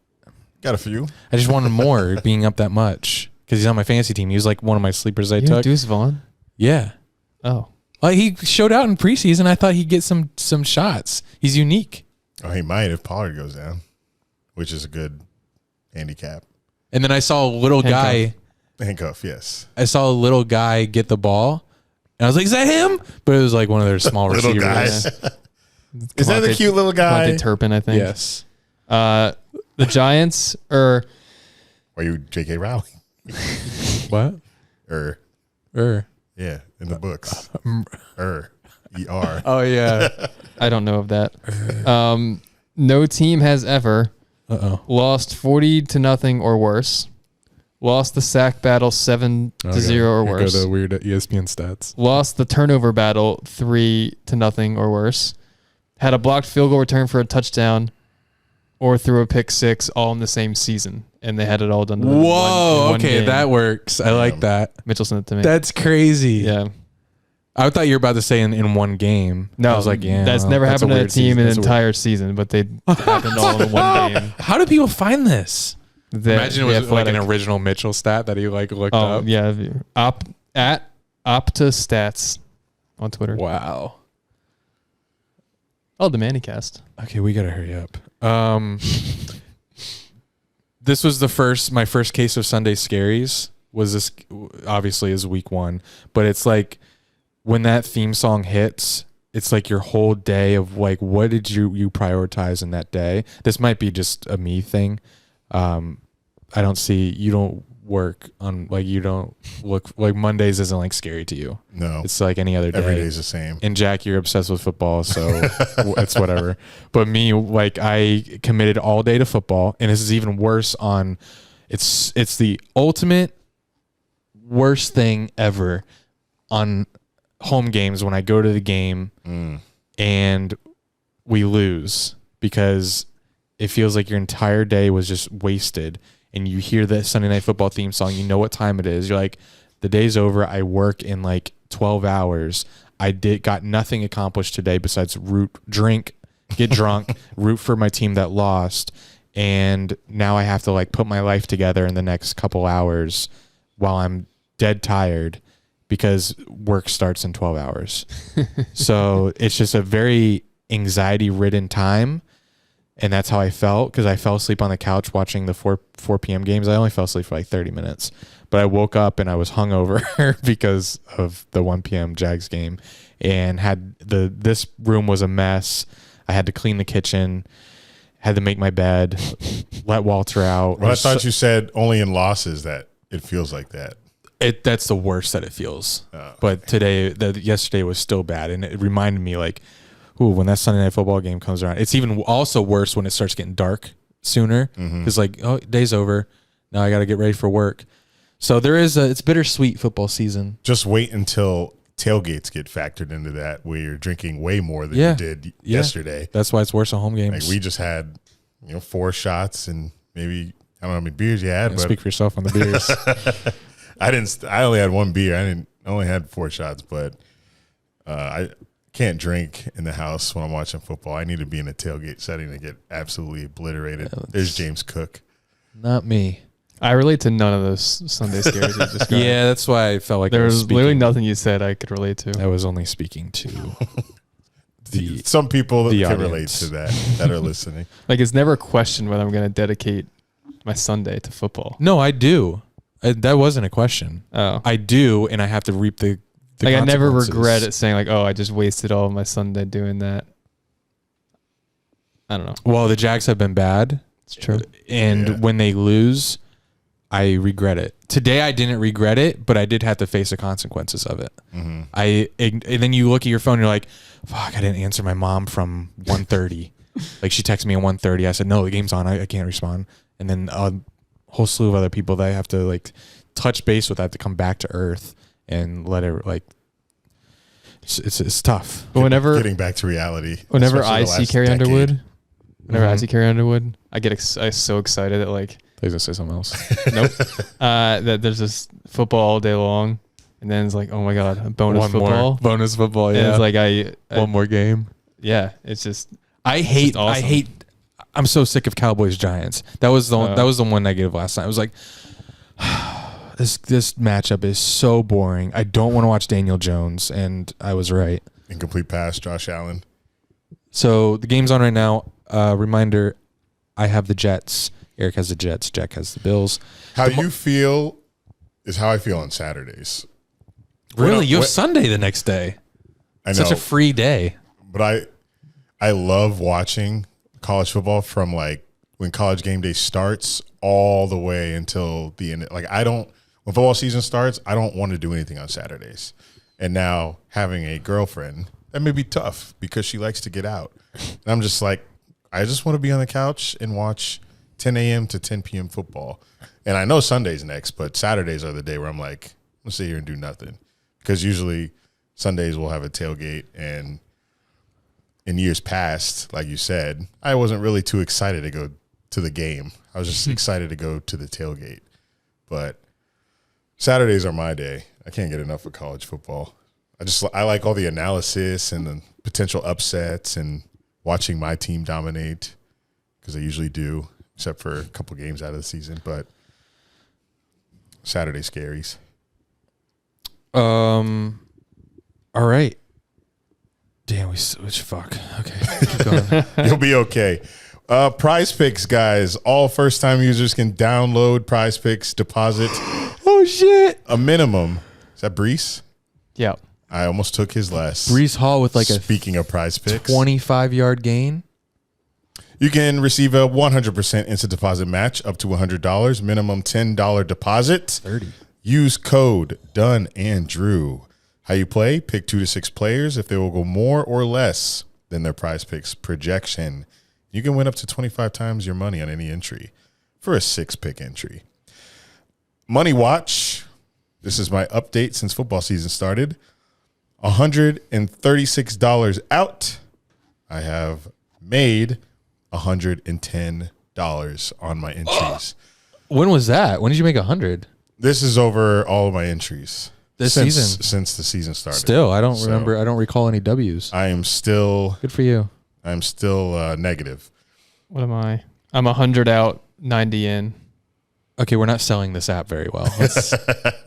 Got a few. I just wanted more being up that much because he's on my fantasy team. He was like one of my sleepers I took. Deuce Vaughn? Yeah. Oh. He showed out in preseason. I thought he'd get some shots. He's unique. Oh, he might if Pollard goes down, which is a good handicap. And then I saw a little guy. Handcuff, yes. I saw a little guy get the ball, and I was like, "Is that him?" But it was like one of their small little receivers. Guys. Is that the cute little guy? Turpin, I think. Yes. The Giants are. Are you J.K. Rowling? What? Yeah, in the books. E-R. Oh, yeah. I don't know of that. No team has ever lost 40-0 or worse. Lost the sack battle 7-0 or worse. Go to weird ESPN stats. Lost the turnover battle 3-0 or worse. Had a blocked field goal return for a touchdown or threw a pick six all in the same season. And they had it all done. Whoa, one game. that works. I like that. Mitchell sent it to me. That's crazy. Yeah. I thought you were about to say in one game. No, I was like, yeah. That's never happened to a team in an entire season, but they happened all in one game. How do people find this? Imagine it was like an original Mitchell stat that he like looked up. Yeah. At OptaStats on Twitter. Wow. Oh, the Manicast. Okay, we gotta hurry up. This was my first case of Sunday Scaries. Was this obviously is week 1, but it's like when that theme song hits, it's like your whole day of like, what did you prioritize in that day? This might be just a me thing. I don't see, you don't work on, like, you don't look like Mondays isn't like scary to you. No, it's like any other day. Every day's the same. And Jack, you're obsessed with football, so it's whatever. But me, like, I committed all day to football, and this is even worse on, it's the ultimate worst thing ever on home games when I go to the game and we lose, because it feels like your entire day was just wasted. And you hear the Sunday Night Football theme song, you know what time it is. You're like, the day's over. I work in like 12 hours. I got nothing accomplished today besides get drunk, root for my team that lost. And now I have to like put my life together in the next couple hours while I'm dead tired because work starts in 12 hours. So it's just a very anxiety-ridden time. And that's how I felt, because I fell asleep on the couch watching the 4 p.m. games. I only fell asleep for like 30 minutes. But I woke up and I was hungover because of the 1 p.m. Jags game. And this room was a mess. I had to clean the kitchen, had to make my bed, let Walter out. Well, I thought you said only in losses that it feels like that. That's the worst that it feels. Oh, okay. But yesterday was still bad. And it reminded me, like, when that Sunday Night Football game comes around, it's even also worse when it starts getting dark sooner. Because like, oh, day's over. Now I got to get ready for work. So it's bittersweet football season. Just wait until tailgates get factored into that, where you're drinking way more than you did yesterday. That's why it's worse at home games. Like, we just had 4 shots and maybe, I don't know how many beers you had. But speak for yourself on the beers. I only had 1 beer. I only had 4 shots, but I can't drink in the house when I'm watching football. I need to be in a tailgate setting to get absolutely obliterated. There's James Cook. Not me. I relate to none of those Sunday scares you described. Yeah, that's why I felt like there was literally nothing you said I could relate to. I was only speaking to some people that can relate to that are listening. Like, it's never a question whether I'm going to dedicate my Sunday to football. No, I do. That wasn't a question. Oh, I do, and I have to reap the like, I never regret it saying like, oh, I just wasted all of my Sunday doing that. I don't know. Well, the Jags have been bad. It's true. And when they lose, I regret it. Today I didn't regret it, but I did have to face the consequences of it. And then you look at your phone and you're like, fuck, I didn't answer my mom from 1:30. Like, she texted me at 1:30. I said, no, the game's on. I can't respond. And then a whole slew of other people that I have to like touch base with. I have to come back to earth and let it, like, it's tough. But whenever getting back to reality, whenever I see Carrie Underwood, I get so excited that, like, I was gonna say something else. Nope. That there's this football all day long, and then it's like, oh my god, bonus football. Bonus football. Yeah. And it's like I one more game. Yeah, it's just awesome. I'm so sick of Cowboys Giants. That was the one negative last night. I was like, this matchup is so boring. I don't want to watch Daniel Jones, and I was right. Incomplete pass, Josh Allen. So the game's on right now. Reminder: I have the Jets. Eric has the Jets. Jack has the Bills. How you feel is how I feel on Saturdays. Really? You have Sunday the next day. I know. Such a free day. But I love watching college football from, like, when college game day starts all the way until the end. Like, when football season starts, I don't want to do anything on Saturdays. And now having a girlfriend, that may be tough because she likes to get out. And I'm just like, I just want to be on the couch and watch 10 a.m. to 10 p.m. football. And I know Sunday's next, but Saturdays are the day where I'm like, I'm going to sit here and do nothing. Because usually Sundays we'll have a tailgate. And in years past, like you said, I wasn't really too excited to go to the game. I was just excited to go to the tailgate. But Saturdays are my day. I can't get enough of college football. I like all the analysis and the potential upsets and watching my team dominate, because they usually do, except for a couple games out of the season. But Saturday scaries. All right. Damn, we switched. Fuck. Okay. Keep going. You'll be okay. Prize Picks, guys. All first-time users can download Prize Picks, deposit Oh, shit. a minimum. Is that Brees? Yeah. I almost took his last. Brees Hall with like Speaking of Prize Picks, 25-yard gain. you can receive a 100% instant deposit match up to $100. Minimum $10 deposit. 30. Use code Dunn and Drew. How you play? Pick 2 to 6 players. If they will go more or less than their Prize Picks projection, you can win up to 25 times your money on any entry for a 6-pick entry. Money Watch. This is my update since football season started. $136 out. I have made $110 on my entries. When was that? When did you make 100? This is over all of my entries This season? since the season started. Still, I don't remember. I don't recall any W's. I am still Good for you. I'm still negative. What am I? I'm 100 out, 90 in. Okay, we're not selling this app very well.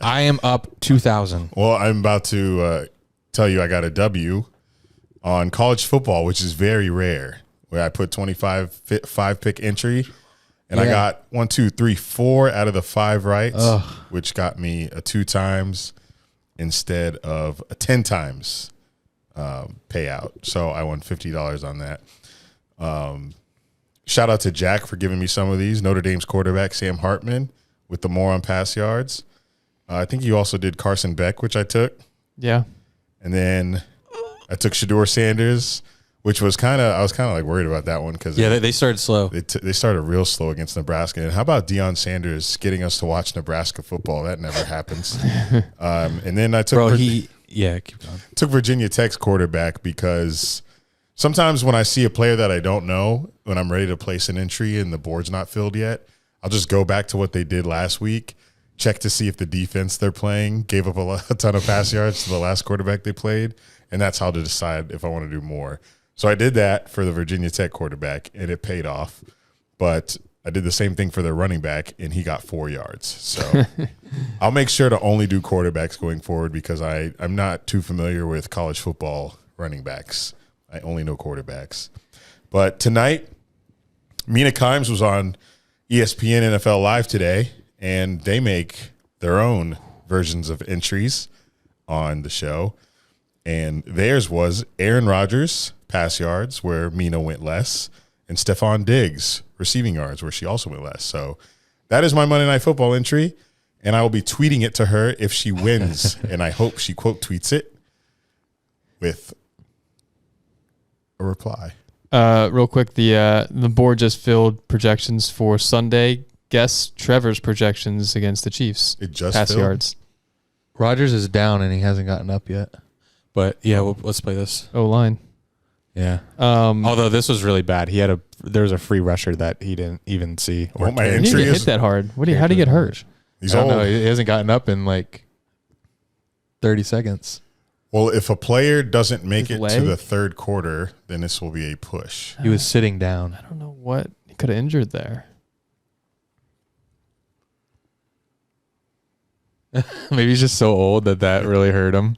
I am up 2,000. Well, I'm about to tell you I got a W on college football, which is very rare, where I put 5-pick entry, and I got 4 out of the 5 rights, which got me a 2 times instead of a 10 times payout. So I won $50 on that. Shout out to Jack for giving me some of these. Notre Dame's quarterback, Sam Hartman, with the more on pass yards. I think you also did Carson Beck, which I took. Yeah. And then I took Shador Sanders, which was I was kind of like worried about that one because they started slow. They started real slow against Nebraska. And how about Deion Sanders getting us to watch Nebraska football? That never happens. And then I took keep going. Took Virginia Tech's quarterback because sometimes when I see a player that I don't know, when I'm ready to place an entry and the board's not filled yet, I'll just go back to what they did last week, check to see if the defense they're playing gave up a ton of pass yards to the last quarterback they played, and that's how to decide if I want to do more. So I did that for the Virginia Tech quarterback, and it paid off. But I did the same thing for their running back, and he got 4 yards. So I'll make sure to only do quarterbacks going forward because I'm not too familiar with college football running backs. I only know quarterbacks. But tonight, Mina Kimes was on ESPN NFL Live today, and they make their own versions of entries on the show. And theirs was Aaron Rodgers, pass yards, where Mina went less, and Stephon Diggs, receiving yards, where she also went less. So that is my Monday Night Football entry, and I will be tweeting it to her if she wins, and I hope she quote tweets it with a reply. Real quick, the board just filled projections for Sunday. Guess Trevor's projections against the Chiefs. It just pass filled? yards. Rodgers is down and he hasn't gotten up yet. But yeah, let's play this. O-line. Yeah. Although this was really bad. There was a free rusher that he didn't even see. Well, my He didn't entry get is hit that hard. How'd he get hurt? he's I don't old. know. He hasn't gotten up in like 30 seconds. Well, if a player doesn't make His it leg? to the third quarter, then this will be a push. He was sitting down. I don't know what he could have injured there. Maybe he's just so old that really hurt him.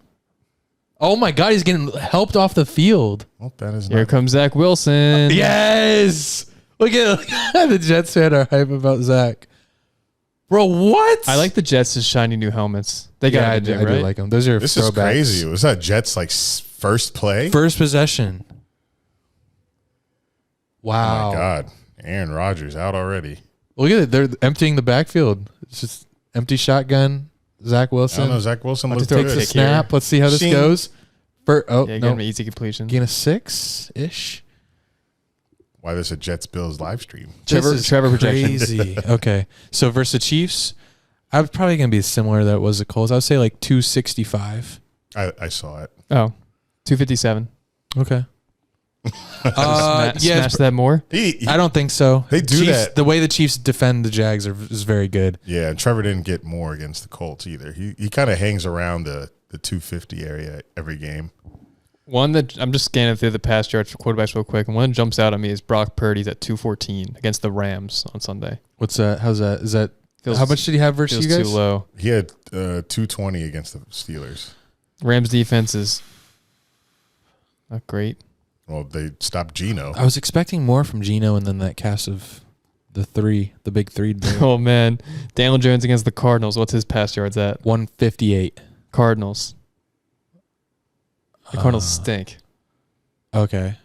Oh my God, he's getting helped off the field. Well, that is Here not. comes Zach Wilson. Yes. Look at the Jets fan are hype about Zach. Bro, what? I like the Jets' shiny new helmets. They got I it, do right? like them. Those are This is throwbacks. crazy. Was that Jets like first play? First possession. Wow. Oh my God, Aaron Rodgers out already. Look at it. They're emptying the backfield. It's just empty shotgun. Zach I Wilson don't know. Zach Wilson looks takes good. the snap. Let's see how this Shing. goes. Yeah, No. get him an easy completion. Gain a 6-ish. Why there's a Jets Bills live stream? Trevor projections. Crazy. Okay. So versus the Chiefs, I was probably going to be similar that was the Colts. I would say like 265. I saw it. Oh, 257. Okay. Smash that more. I don't think so. They do Chiefs, that. The way the Chiefs defend the Jags is very good. Yeah, and Trevor didn't get more against the Colts either. He kind of hangs around the 250 area every game. One that I'm just scanning through the pass yards for quarterbacks real quick, and one that jumps out at me is Brock Purdy's at 214 against the Rams on Sunday. What's that? How's that? Is that Feels, How much did he have versus you feels guys? too low. He had 220 against the Steelers. Rams defense is not great. Well, they stopped Geno. I was expecting more from Geno and then that cast of the big three. Oh, man. Daniel Jones against the Cardinals. What's his pass yards at? 158. Cardinals. The Cardinals stink. Okay.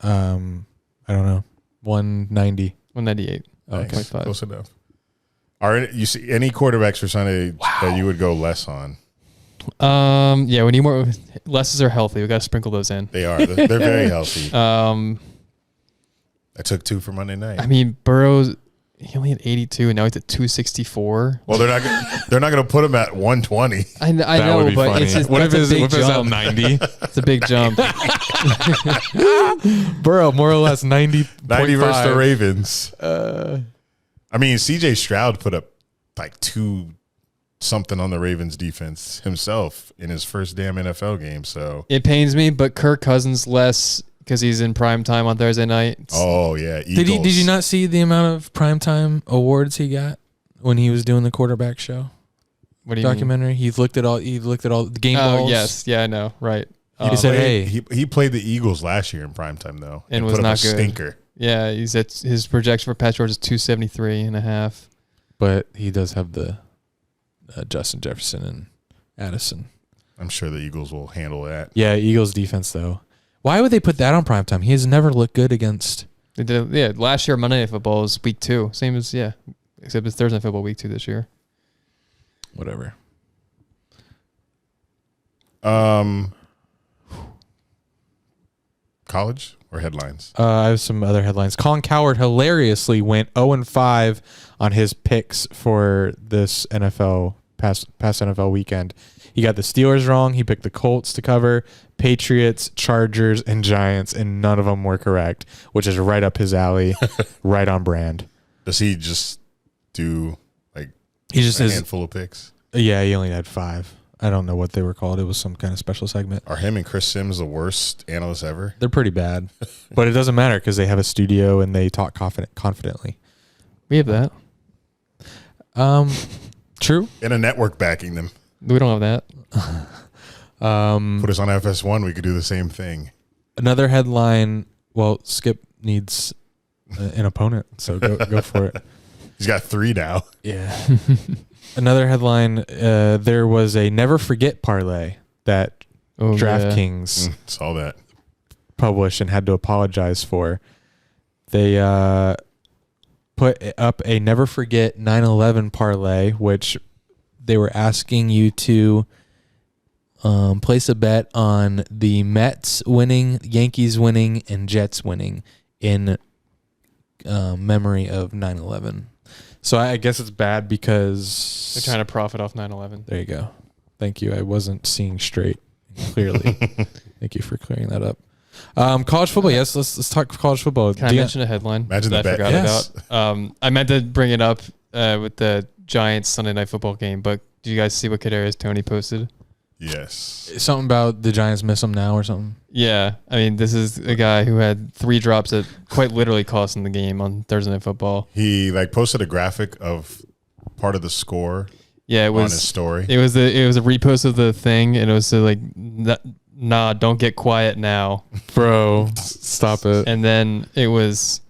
I don't know. 190. 198. Nice. 0.5. Close enough. Are you see any quarterbacks for Sunday that you would go less on? Yeah, we need more. Lesses are healthy. We got to sprinkle those in. They are. They're very healthy. I took 2 for Monday night. I mean, Burrow's he only had 82, and now he's at 264. Well, they're not going to put him at 120. I know, would be but funny. it's just What if that's a big it's at jump. 90? It's a big jump. Burrow, more or less 90. 90 versus the Ravens. I mean, C.J. Stroud put up like 2 something on the Ravens defense himself in his first damn NFL game. So It pains me, but Kirk Cousins less because he's in prime time on Thursday night. oh yeah, Eagles. Did you not see the amount of primetime awards he got when he was doing the quarterback show What do you documentary? He looked at all the game balls. Oh, yes. Yeah, I know. Right. He said, "Hey." He played the Eagles last year in primetime though, And was put up not a good. stinker. Yeah, he's at his projection for pass yards is 273.5. But he does have the Justin Jefferson and Addison. I'm sure the Eagles will handle that. Yeah, Eagles defense though. Why would they put that on primetime? He has never looked good against. They did, yeah, last year Monday Night Football was week 2. Same as, yeah, except it's Thursday Night Football week 2 this year. Whatever. College or headlines? I have some other headlines. Colin Cowherd hilariously went 0-5 on his picks for this NFL past NFL weekend. He got the Steelers wrong. He picked the Colts to cover, Patriots, Chargers, and Giants, and none of them were correct, which is right up his alley, right on brand. Does he just do like He just a has handful of picks? Yeah, he only had 5. I don't know what they were called. It was some kind of special segment. Are him and Chris Sims the worst analysts ever? They're pretty bad, but it doesn't matter because they have a studio and they talk confidently. We have that. True. And a network backing them. We don't have that. Put us on FS1, we could do the same thing. Another headline. Well, Skip needs an opponent, so go for it. He's got 3 now. Yeah. Another headline. There was a never forget parlay that DraftKings Saw that. published and had to apologize for. They put up a never forget 9/11 parlay, which they were asking you to place a bet on the Mets winning, Yankees winning, and Jets winning in memory of 9/11. So I guess it's bad because They're trying to profit off 9/11. There you go. Thank you. I wasn't seeing straight clearly. Thank you for clearing that up. College football. Yes, let's talk college football. Can I mention a headline Imagine that the I bet. forgot Yes. about? I meant to bring it up with the Giants Sunday Night Football game, but do you guys see what Kadarius Toney posted? Yes. Something about the Giants miss them now or something. Yeah, I mean, this is a guy who had 3 drops that quite literally cost him the game on Thursday Night Football. He posted a graphic of part of the score. Yeah, it was on his story. It was a repost of the thing, and it was like, nah, don't get quiet now, Bro, stop it. and then it was,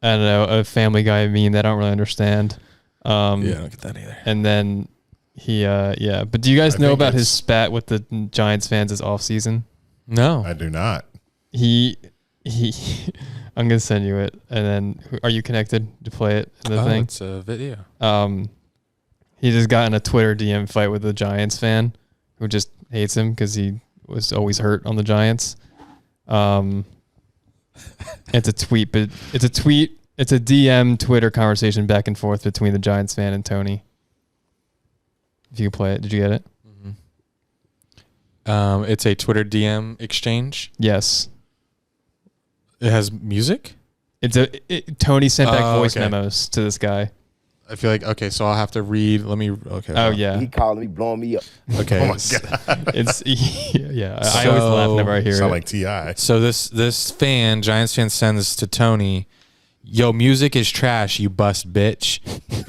I don't know, a Family Guy meme that I don't really understand. Yeah, I don't get that either. And then he, yeah. But do you guys I know think about his it's- spat with the Giants fans this offseason? No. I do not. He, I'm gonna send you it, and then are you connected to play it? The thing. It's a video. He just got in a Twitter DM fight with a Giants fan who just hates him because he was always hurt on the Giants. It's a tweet, but it's a tweet. It's a DM Twitter conversation back and forth between the Giants fan and Tony. If you could play it, did you get it? It's a Twitter DM exchange. Yes. It has music. Tony sent back voice okay. memos to this guy. I feel like okay, so I'll have to read. Let me. Okay. Oh yeah. He calling me, blowing me up. Okay. Oh my God. It's yeah. I always laugh whenever I hear Sound it. like T.I. So this Giants fan sends to Tony. Yo, music is trash, you bust bitch.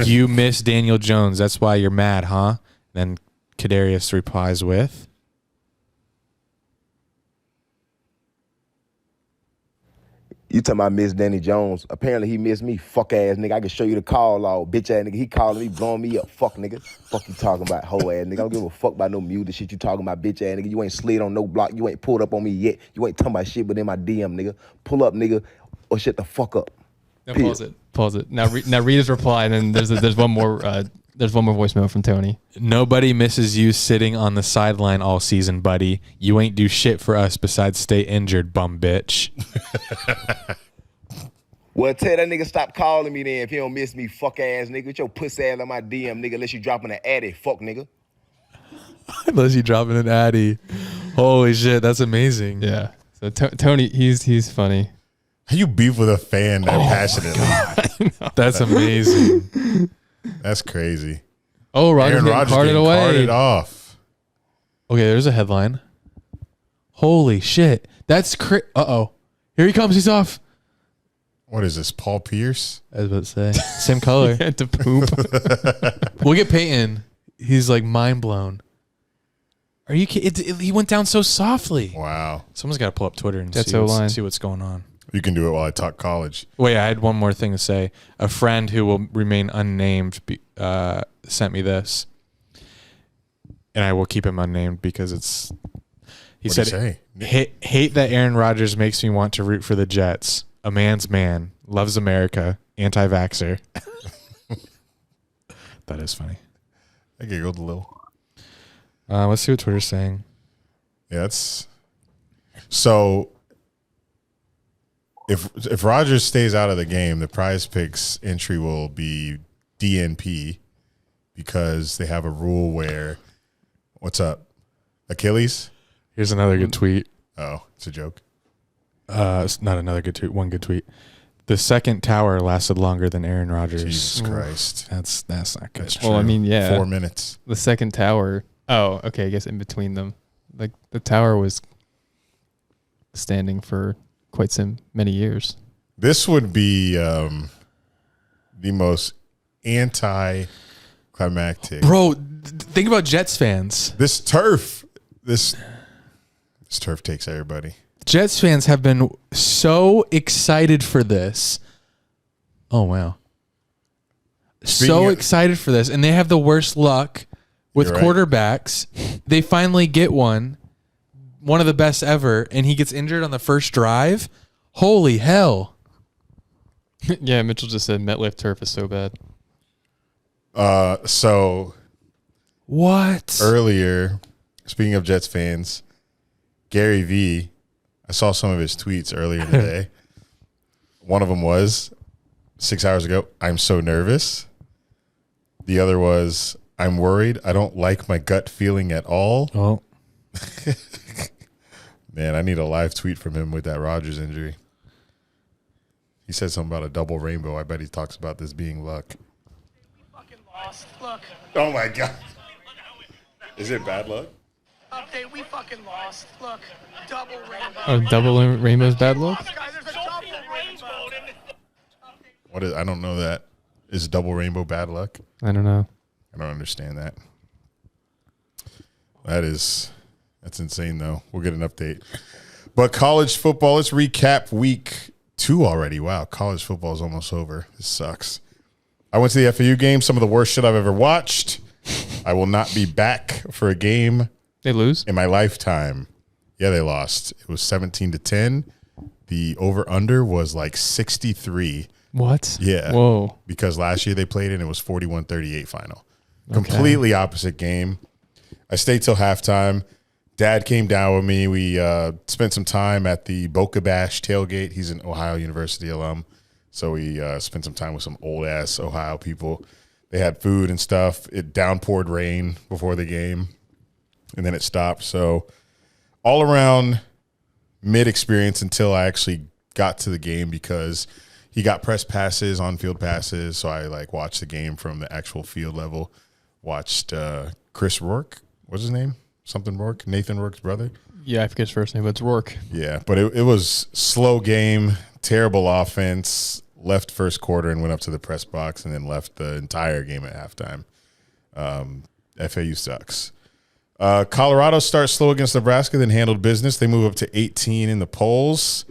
You miss Daniel Jones. That's why you're mad, huh? Then Kadarius replies with, You talking about Miss Danny Jones. Apparently he missed me, fuck ass nigga. I can show you the call log, bitch ass nigga. He calling me, blowing me up, fuck nigga. Fuck you talking about, hoe ass nigga. I don't give a fuck about no music shit you talking about, bitch ass nigga. You ain't slid on no block. You ain't pulled up on me yet. You ain't talking about shit within my DM, nigga. Pull up, nigga, or shut the fuck up. No, pause it. Now read his reply, and then there's one more voicemail from Tony. nobody misses you sitting on the sideline all season, buddy. You ain't do shit for us besides stay injured, bum bitch. Well, tell that nigga stop calling me then if he don't miss me, fuck ass nigga. Get your pussy ass on my DM, nigga, unless you dropping an addy, fuck nigga. Unless you dropping an addy. Holy shit, that's amazing. Yeah. So Tony, he's funny. How you beef with a fan that passionately? That's amazing. That's crazy. Oh, Rodgers getting carted away. Carted off. Okay, there's a headline. Holy shit. That's uh-oh. Here he comes. He's off. What is this, Paul Pierce? I was about to say. Same color. He had to poop. We'll get Peyton. He's like mind blown. Are you kidding? He went down so softly. Wow. Someone's got to pull up Twitter and That's see what's going on. You can do it while I talk college. Wait, I had one more thing to say. A friend who will remain unnamed sent me this, and I will keep him unnamed because it's. What'd he say? Hate that Aaron Rodgers makes me want to root for the Jets. A man's man, loves America, anti-vaxxer. That is funny. I giggled a little. Let's see what Twitter's saying. Yeah, that's so. If Rodgers stays out of the game, the Prize Picks entry will be DNP because they have a rule where, what's up, Achilles? Here's another good tweet. Oh, it's a joke. It's not another good tweet. One good tweet. The second tower lasted longer than Aaron Rodgers. Jesus Christ. That's not good. Well, I mean, yeah. 4 minutes. The second tower. Oh, okay. I guess in between them, like the tower was standing for quite many years. This would be the most anti-climactic. Bro, think about Jets fans. This turf takes everybody. Jets fans have been so excited for this. Oh, wow. Excited for this. And they have the worst luck with quarterbacks. They finally get one of the best ever, and he gets injured on the first drive. Holy hell. Yeah, Mitchell just said MetLife turf is so bad. So what? Earlier, speaking of Jets fans, Gary V, I saw some of his tweets earlier today. One of them was 6 hours ago, I'm so nervous. The other was, I'm worried. I don't like my gut feeling at all. Oh. Man, I need a live tweet from him with that Rodgers injury. He said something about a double rainbow. I bet he talks about this being luck. We fucking lost. Look. Oh, my God. Is it bad luck? Update, we fucking lost. Look, double rainbow. Oh, double rainbow's bad luck? There's a double rainbow. What is? I don't know that. Is double rainbow bad luck? I don't know. I don't understand that. That's insane, though. We'll get an update. But college football, let's recap week 2 already. Wow, college football is almost over. This sucks. I went to the FAU game, some of the worst shit I've ever watched. I will not be back for a game. They lose? In my lifetime. Yeah, they lost. It was 17-10. The over-under was like 63. What? Yeah. Whoa. Because last year they played and it was 41-38 final. Okay. Completely opposite game. I stayed till halftime. Dad came down with me. We spent some time at the Boca Bash tailgate. He's an Ohio University alum. So we spent some time with some old-ass Ohio people. They had food and stuff. It downpoured rain before the game, and then it stopped. So all around mid-experience until I actually got to the game because he got press passes, on-field passes. So I watched the game from the actual field level. Watched Chris Rourke. What's his name? Something Rourke? Nathan Rourke's brother? Yeah, I forget his first name, but it's Rourke. Yeah, but it was slow game, terrible offense, left first quarter and went up to the press box and then left the entire game at halftime. FAU sucks. Colorado starts slow against Nebraska, then handled business. They move up to 18 in the polls.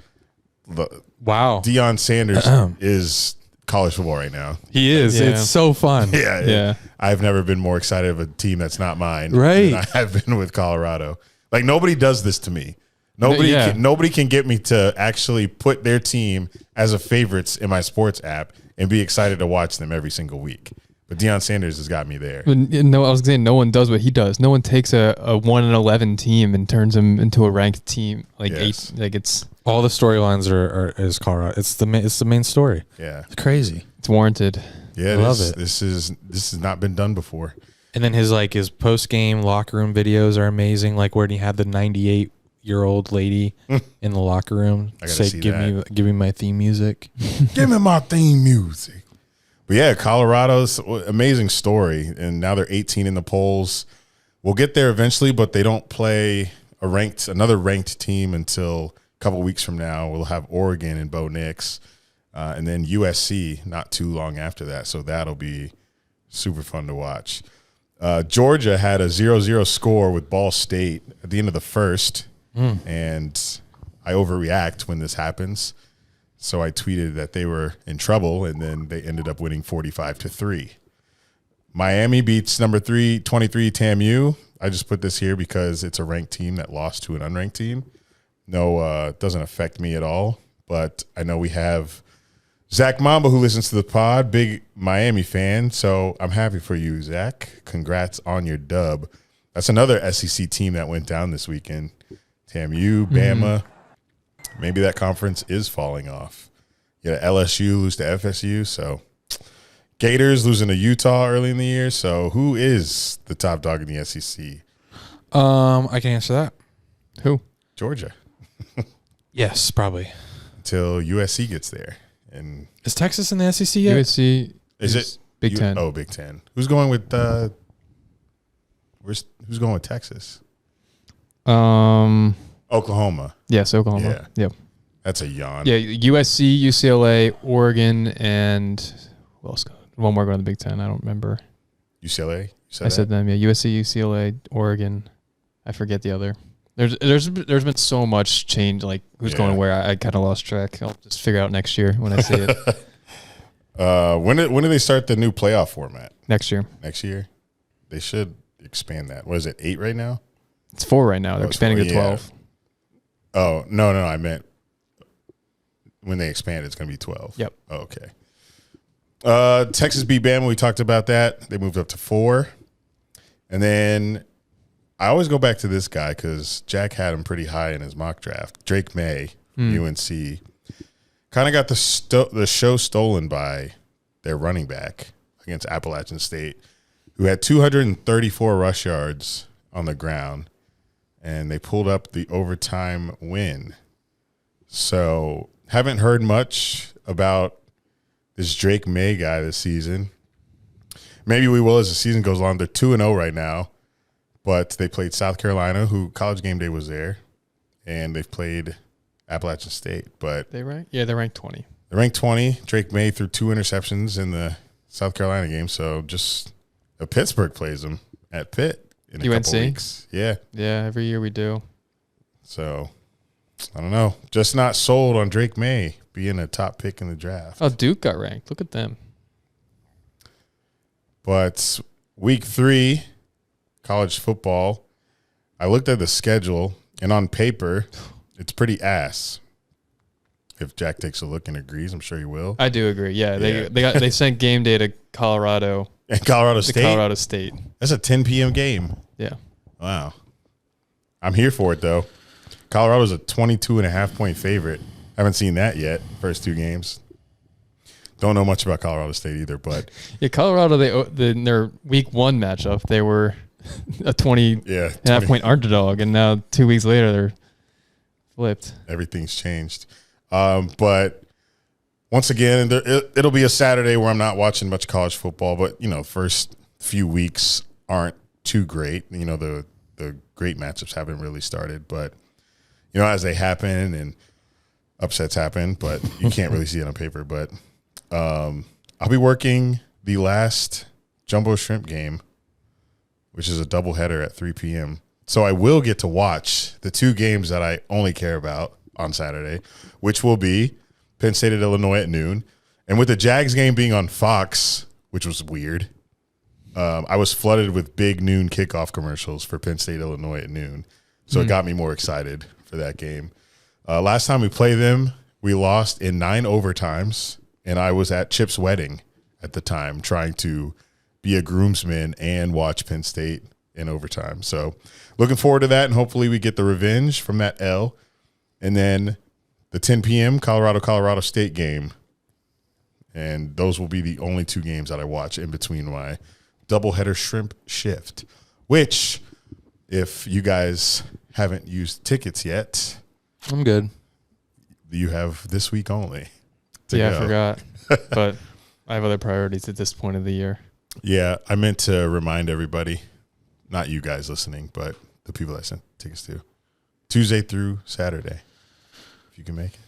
Wow. Deion Sanders is college football right now. He is. Yeah. It's so fun. Yeah. I've never been more excited of a team that's not mine Right. than I have been with Colorado. Like, nobody does this to me. Nobody can get me to actually put their team as a favorites in my sports app and be excited to watch them every single week. But Deion Sanders has got me there. No, I was saying no one does what he does. No one takes a 1-11 team and turns them into a ranked team. Like Yes. it's All the storylines is Colorado. It's the main story. Yeah. It's crazy. it's warranted. Yeah, I love it. This has not been done before. And then his post game locker room videos are amazing. Like where he had the 98-year-old lady in the locker room I gotta say, see "Give me my theme music." Give me my theme music. But yeah, Colorado's amazing story, and now they're 18 in the polls. We'll get there eventually, but they don't play another ranked team until a couple weeks from now. We'll have Oregon and Bo Nix, and then USC not too long after that. So that'll be super fun to watch. Georgia had a 0-0 score with Ball State at the end of the first, and I overreact when this happens. So I tweeted that they were in trouble, and then they ended up winning 45-3. Miami beats number 23 TAMU. I just put this here because it's a ranked team that lost to an unranked team. No, it doesn't affect me at all, but I know we have Zach Mamba, who listens to the pod, big Miami fan, so I'm happy for you, Zach. Congrats on your dub. That's another SEC team that went down this weekend. TAMU, Bama. Maybe that conference is falling off. You got LSU lose to FSU, so Gators losing to Utah early in the year. So who is the top dog in the SEC? I can answer that. Who? Georgia. Yes, probably. Until USC gets there. And Is Texas in the SEC yet? USC is it Big Ten? Oh, Big Ten. Who's going with who's going with Texas? Oklahoma. Yes, Oklahoma. Yeah. Yep. That's a yawn. Yeah, USC, UCLA, Oregon, and who else? One more going to the Big Ten. I don't remember. UCLA? I said them. Yeah, USC, UCLA, Oregon. I forget the other. There's been so much change. Like who's going where? I kind of lost track. I'll just figure out next year when I see it. When do they start the new playoff format? Next year. Next year? They should expand that. What is it, 8 right now? It's 4 right now. They're expanding to 12. Oh, no. I meant when they expand, it's going to be 12. Yep. Oh, okay. Texas beat Bama. We talked about that. They moved up to 4. And then I always go back to this guy because Jack had him pretty high in his mock draft. Drake May, UNC. Kind of got the show stolen by their running back against Appalachian State, who had 234 rush yards on the ground, and they pulled up the overtime win. So haven't heard much about this Drake May guy this season. Maybe we will as the season goes on. They're 2-0 right now, but they played South Carolina, who College Game Day was there, and they've played Appalachian State. But They're ranked 20. They're ranked 20. Drake May threw 2 interceptions in the South Carolina game, so just Pittsburgh plays them at Pitt in a couple weeks. Yeah. Yeah, every year we do. So, I don't know. Just not sold on Drake May being a top pick in the draft. Oh, Duke got ranked. Look at them. But week 3, college football, I looked at the schedule, and on paper, it's pretty ass. If Jack takes a look and agrees, I'm sure he will. I do agree. Yeah, they sent game day to Colorado. And Colorado State? Colorado State. That's a 10 p.m. game. Yeah. Wow. I'm here for it, though. Colorado's a 22.5-point favorite. Haven't seen that yet, first 2 games. Don't know much about Colorado State either, but. Yeah, Colorado, in their week 1 matchup, they were a 20.5-point underdog, and now 2 weeks later, they're flipped. Everything's changed. But once again, it'll be a Saturday where I'm not watching much college football, but, first few weeks aren't too great. The great matchups haven't really started, but, as they happen and upsets happen, but you can't really see it on paper. But I'll be working the last Jumbo Shrimp game, which is a doubleheader at 3 p.m. So I will get to watch the 2 games that I only care about on Saturday, which will be Penn State at Illinois at noon. And with the Jags game being on Fox, which was weird, I was flooded with big noon kickoff commercials for Penn State, Illinois at noon. So it got me more excited for that game. Last time we played them, we lost in 9 overtimes, and I was at Chip's wedding at the time trying to be a groomsman and watch Penn State in overtime. So looking forward to that, and hopefully we get the revenge from that L. And then the 10 p.m. Colorado State game. And those will be the only 2 games that I watch in between my doubleheader shrimp shift, which, if you guys haven't used tickets yet, I'm good. You have this week only. I forgot. But I have other priorities at this point of the year. Yeah, I meant to remind everybody, not you guys listening, but the people I sent tickets to, Tuesday through Saturday, if you can make it.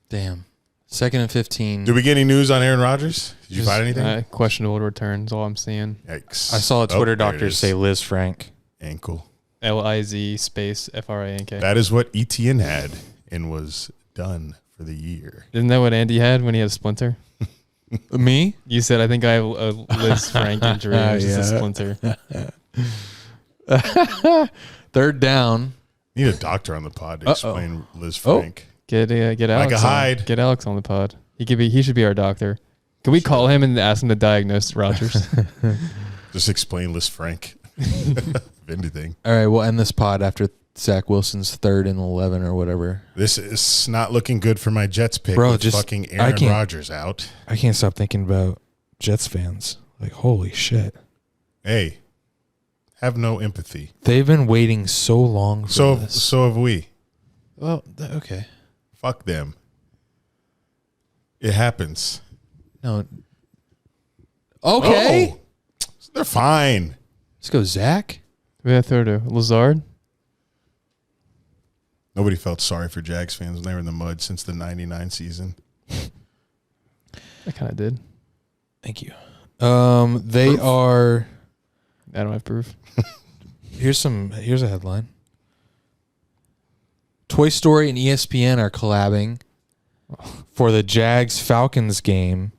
Damn. 2nd and 15. Did we get any news on Aaron Rodgers? Did you find anything? Questionable returns, all I'm seeing. Yikes. I saw a Twitter doctor say Liz Frank. Ankle. Liz space Frank. That is what ETN had and was done for the year. Isn't that what Andy had when he had a splinter? Me? You said, I think I have a Liz Frank injury. It was just a splinter. 3rd down. Need a doctor on the pod to explain Liz Frank. Get Alex. Micah Hyde. Get Alex on the pod. He should be our doctor. Can we call him and ask him to diagnose Rodgers? Just explain Liz Frank. If anything. All right, we'll end this pod after Zach Wilson's 3rd and 11 or whatever. This is not looking good for my Jets pick. Bro, with just fucking Aaron Rodgers out. I can't stop thinking about Jets fans. Like, holy shit. Hey, have no empathy. They've been waiting so long for this. So have we. Well, okay. Fuck them. It happens. No. Okay. Oh, they're fine. Let's go, Zach. We had third to Lazard. Nobody felt sorry for Jags fans when they were in the mud since the 99 season. I kind of did. Thank you. They Proof? are. I don't have proof. Here's a headline. Toy Story and ESPN are collabing for the Jags-Falcons game,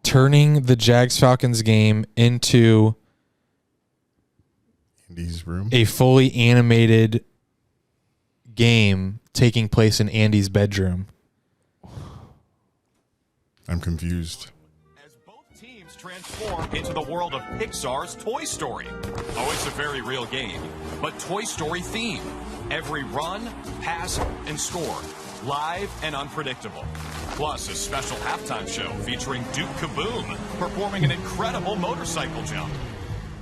turning the Jags-Falcons game into Andy's room. A fully animated game taking place in Andy's bedroom. I'm confused. Transform into the world of Pixar's Toy Story. Oh, it's a very real game, but Toy Story theme. Every run, pass, and score, live and unpredictable. Plus a special halftime show featuring Duke Kaboom performing an incredible motorcycle jump.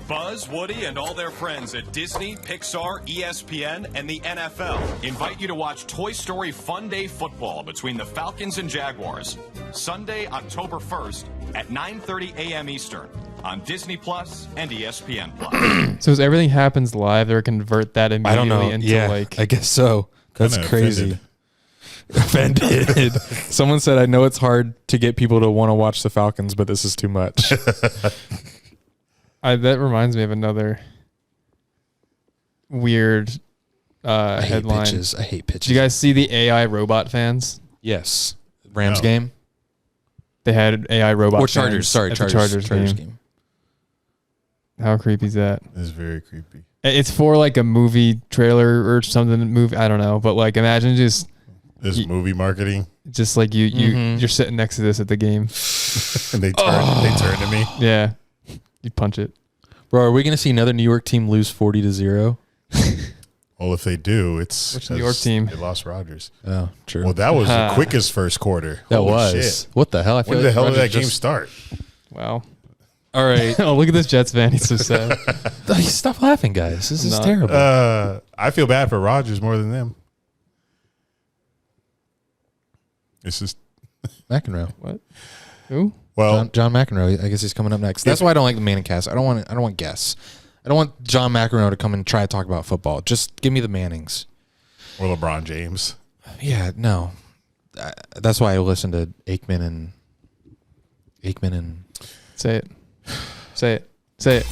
Buzz, Woody, and all their friends at Disney, Pixar, ESPN, and the NFL invite you to watch Toy Story Fun Day Football between the Falcons and Jaguars, Sunday, October 1st at 9:30 a.m. Eastern on Disney Plus and ESPN Plus. So as everything happens live, they're convert that immediately I don't know. into I guess so. That's crazy. Offended. Someone said, I know it's hard to get people to want to watch the Falcons, but this is too much. That reminds me of another weird headline. I hate pitches. Did you guys see the AI robot fans? Yes. Rams game? They had AI robot Or fans Chargers. Sorry, at the Chargers game. How creepy is that? It's very creepy. It's for like a movie trailer or something. I don't know. But like imagine just... This movie marketing. Just like you're sitting next to this at the game. And they turn to me. Yeah. You'd punch it. Bro, are we going to see another New York team lose 40-0? Well, if they do, it's which New York team? They lost Rodgers. Oh, true. Well, that was the quickest first quarter. That Holy was. shit. What the hell? I feel when like the hell did Rodgers that game start? Wow. All right. Oh, look at this Jets fan. He's so sad. Stop laughing, guys. This is terrible. I feel bad for Rodgers more than them. It's just McEnroe. What? Who? Well, John McEnroe. I guess he's coming up next. That's why I don't like the Manning cast. I don't want guests. I don't want John McEnroe to come and try to talk about football. Just give me the Mannings or LeBron James. Yeah, no. that's why I listen to Aikman and Say it. Say it. Say it.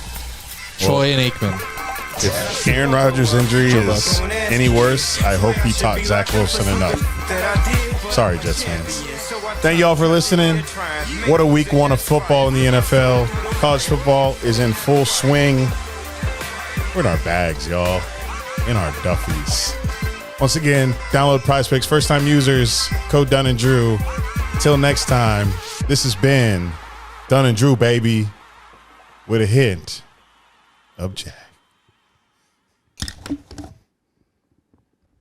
Troy and Aikman. If Aaron Rodgers' injury is any worse, I hope he taught Zach Wilson enough. Sorry, Jets fans. Thank y'all for listening. What a week one of football in the NFL. College football is in full swing. We're in our bags, y'all. In our duffies. Once again, download Prize Picks. First time users, code Dunn and Drew. Until next time, this has been Dunn and Drew, baby, with a hint of Jack.